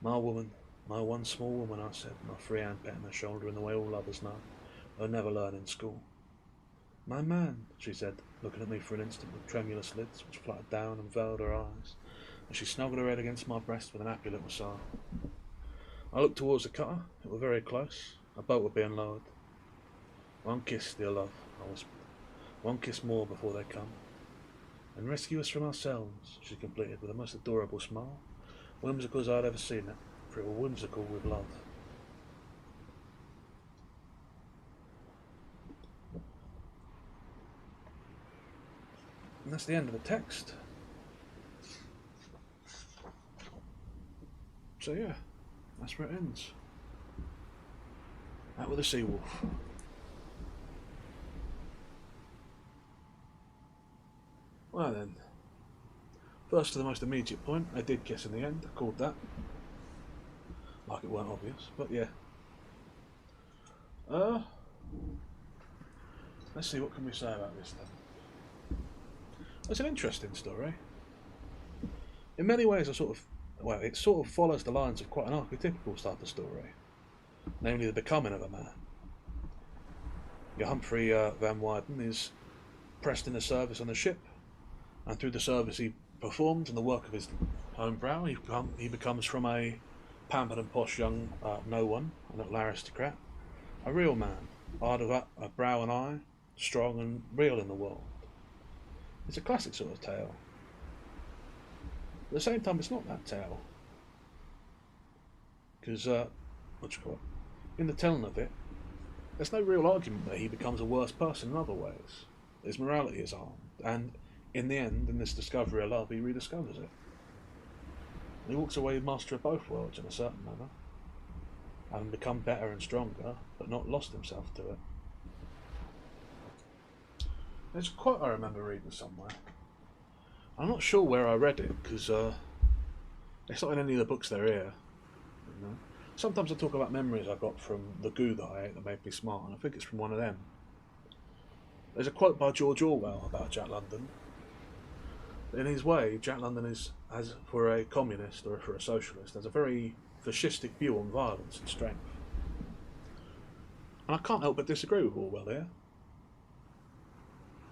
My woman, my one small woman, I said, my free hand patting her shoulder in the way all lovers know, though never learn in school. My man, she said, looking at me for an instant with tremulous lids which fluttered down and veiled her eyes, as she snuggled her head against my breast with an happy little sigh. I looked towards the cutter. It was very close. A boat was being lowered. One kiss, dear love, I whispered. One kiss more before they come. And rescue us from ourselves, she completed with a most adorable smile, whimsical as I had ever seen it, for it was whimsical with love. And that's the end of the text. So yeah, that's where it ends. That with a sea wolf. Well then, first to the most immediate point, I did kiss in the end, I called that. Like it weren't obvious, but yeah. Let's see, what can we say about this then? It's an interesting story. In many ways, it sort of follows the lines of quite an archetypical type of story, namely the becoming of a man. Your Humphrey Van Weyden is pressed into service on a ship, and through the service he performed and the work of his own brow, he becomes from a pampered and posh young no one, a little aristocrat, A real man, hard of a brow and eye, strong and real in the world. It's a classic sort of tale. At the same time, it's not that tale. Because, in the telling of it, there's no real argument that he becomes a worse person in other ways. His morality is harmed, and in the end, in this discovery of love, he rediscovers it. And he walks away master of both worlds in a certain manner, having become better and stronger, but not lost himself to it. There's a quote I remember reading somewhere. I'm not sure where I read it, because it's not in any of the books that are here. You know? Sometimes I talk about memories I got from the goo that I ate that made me smart, and I think it's from one of them. There's a quote by George Orwell about Jack London. In his way, Jack London is, as for a communist or for a socialist, has a very fascistic view on violence and strength. And I can't help but disagree with Orwell here.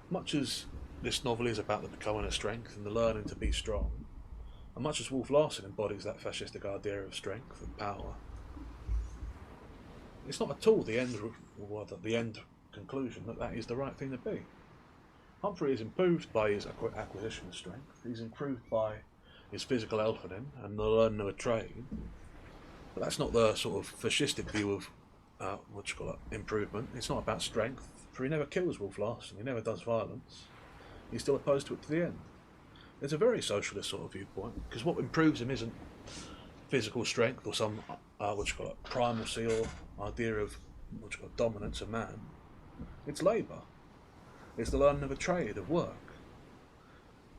Much as this novel is about the becoming of strength and the learning to be strong, and much as Wolf Larsen embodies that fascistic idea of strength and power, it's not at all the end conclusion that is the right thing to be. Humphrey is improved by his acquisition of strength. He's improved by his physical elfening and the learning of a trade. But that's not the sort of fascistic view of improvement. It's not about strength, for he never kills Wolf Larsen. He never does violence. He's still opposed to it to the end. It's a very socialist sort of viewpoint, because what improves him isn't physical strength or some primacy or idea of dominance of man. It's labour. It's the learning of a trade, of work.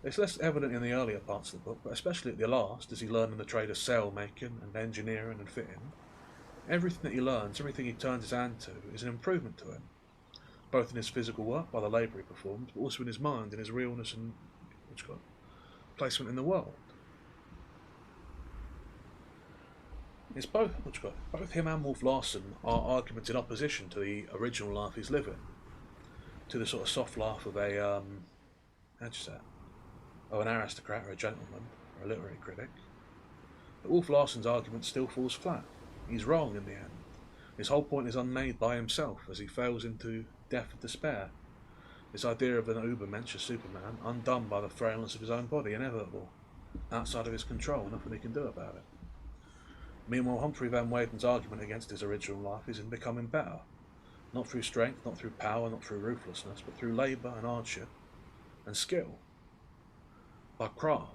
It's less evident in the earlier parts of the book, but especially at the last, as he learns the trade of sail making and engineering and fitting. Everything that he learns, everything he turns his hand to, is an improvement to him, both in his physical work, by the labour he performs, but also in his mind, in his realness and placement in the world. It's both him and Wolf Larsen are arguments in opposition to the original life he's living, to the sort of soft life of an aristocrat or a gentleman or a literary critic. But Wolf Larsen's argument still falls flat. He's wrong in the end. His whole point is unmade by himself as he fails into death of despair. This idea of an ubermensch, a superman, undone by the frailness of his own body, inevitable, outside of his control, nothing he can do about it. Meanwhile, Humphrey Van Weyden's argument against his original life is in becoming better. Not through strength, not through power, not through ruthlessness, but through labour and hardship and skill. By craft.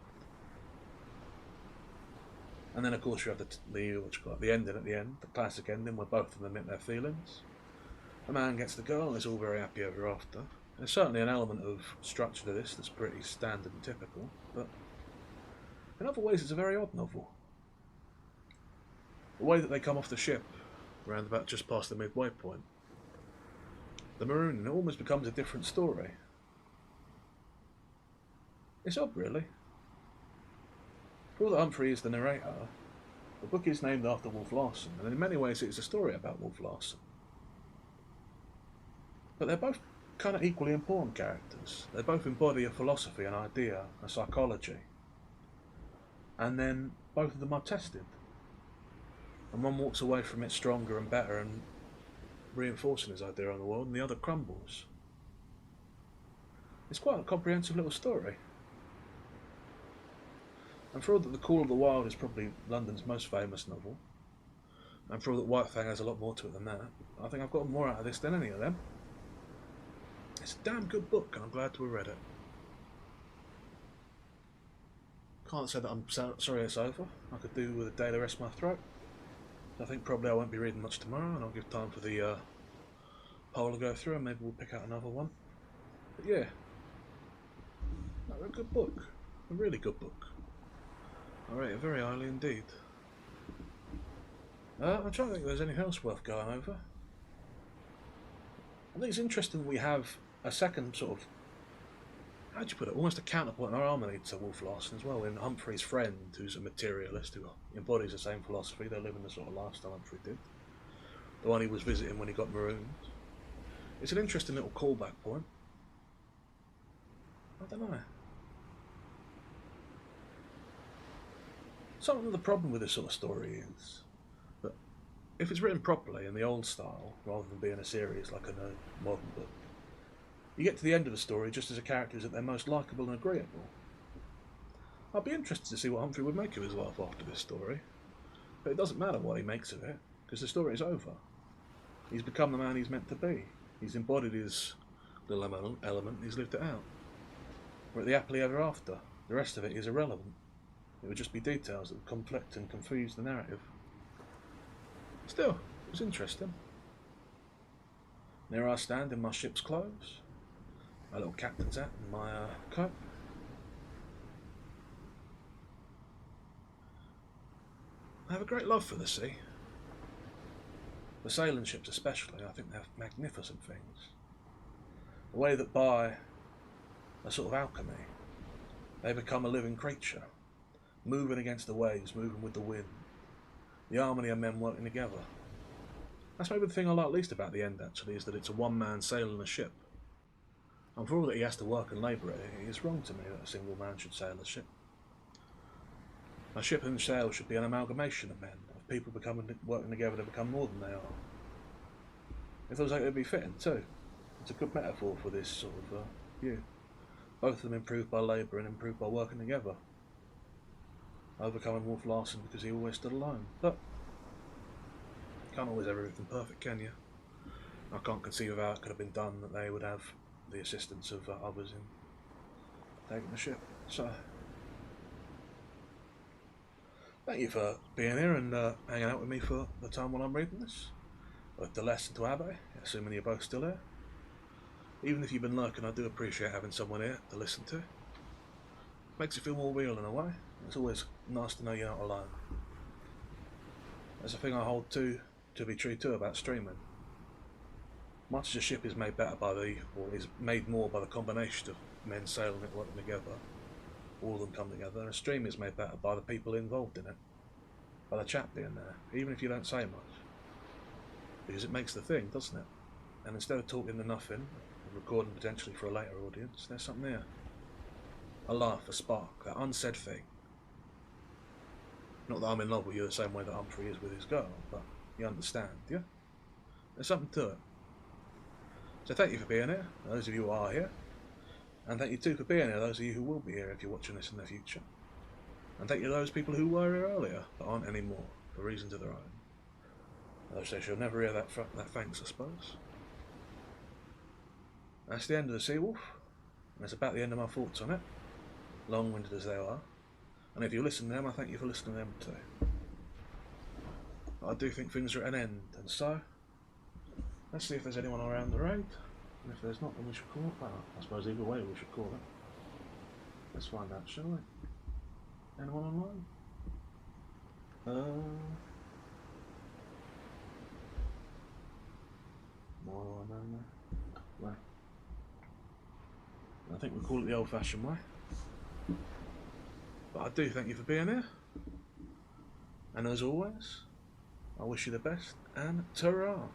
And then of course you have the ending at the end, the classic ending where both of them admit their feelings. The man gets the girl and it's all very happy ever after. There's certainly an element of structure to this that's pretty standard and typical, but in other ways it's a very odd novel. The way that they come off the ship, round about just past the midway point, the marooning, it almost becomes a different story. It's odd, really. For all that Humphrey is the narrator, the book is named after Wolf Larsen, and in many ways it's a story about Wolf Larsen. But they're both kind of equally important characters. They both embody a philosophy, an idea, a psychology. And then both of them are tested. And one walks away from it stronger and better and reinforcing his idea on the world, and the other crumbles. It's quite a comprehensive little story. And for all that The Call of the Wild is probably London's most famous novel, and for all that White Fang has a lot more to it than that, I think I've got more out of this than any of them. It's a damn good book, and I'm glad to have read it. Can't say that I'm sorry it's over. I could do with a day to rest my throat. I think probably I won't be reading much tomorrow, and I'll give time for the poll to go through, and maybe we'll pick out another one. But yeah, a good book. A really good book. I rate it very highly indeed. I'm trying to think if there's anything else worth going over. I think it's interesting that we have a second sort of, how do you put it, almost a counterpoint or harmony to Wolf Larsen as well, in Humphrey's friend, who's a materialist, who embodies the same philosophy. They live in the sort of lifestyle Humphrey did. The one he was visiting when he got marooned. It's an interesting little callback point. I don't know. Something of the problem with this sort of story is that if it's written properly in the old style, rather than being a series like a modern book, you get to the end of the story just as a character is at their most likeable and agreeable. I'd be interested to see what Humphrey would make of his life after this story, but it doesn't matter what he makes of it, because the story is over. He's become the man he's meant to be. He's embodied his little element, he's lived it out. We're at the happily ever after. The rest of it is irrelevant. It would just be details that would conflict and confuse the narrative. Still, it was interesting. There I stand in my ship's clothes, my little captain's hat and my coat. I have a great love for the sea. The sailing ships especially, I think they're magnificent things. The way that by a sort of alchemy, they become a living creature, moving against the waves, moving with the wind. The harmony of men working together. That's maybe the thing I like least about the end, actually, is that it's a one-man sailing a ship. And for all that he has to work and labour at it, it's wrong to me that a single man should sail a ship. A ship and sail should be an amalgamation of men, of people working together to become more than they are. It feels like it would be fitting too. It's a good metaphor for this sort of view. Both of them improved by labour and improved by working together. Overcoming Wolf Larsen because he always stood alone. But you can't always have everything perfect, can you? I can't conceive of how it could have been done that they would have the assistance of others in taking the ship. So, thank you for being here and hanging out with me for the time while I'm reading this. With the lesson to Abbe, assuming you're both still here. Even if you've been lurking, I do appreciate having someone here to listen to. Makes it feel more real in a way. It's always nice to know you're not alone. There's a thing I hold to be true too about streaming. Much as a ship is made better or is made more by the combination of men sailing it, working together, all of them come together, a stream is made better by the people involved in it, by the chat being there, even if you don't say much. Because it makes the thing, doesn't it? And instead of talking to nothing, and recording potentially for a later audience, there's something there. A laugh, a spark, that unsaid thing. Not that I'm in love with you the same way that Humphrey is with his girl, but you understand, yeah? There's something to it. So thank you for being here, those of you who are here. And thank you too for being here, those of you who will be here if you're watching this in the future. And thank you to those people who were here earlier, but aren't anymore, for reasons of their own. Although they shall never hear that thanks, I suppose. That's the end of the Seawolf, and it's about the end of my thoughts on it, long-winded as they are. And if you listen to them, I thank you for listening to them too. But I do think things are at an end, and so, let's see if there's anyone around the raid. And if there's not, then we should call it. Well, I suppose either way we should call it. Let's find out, shall we? Anyone online? More online there. Well, I think we'll call it the old-fashioned way. But I do thank you for being here. And as always, I wish you the best, and ta-ra!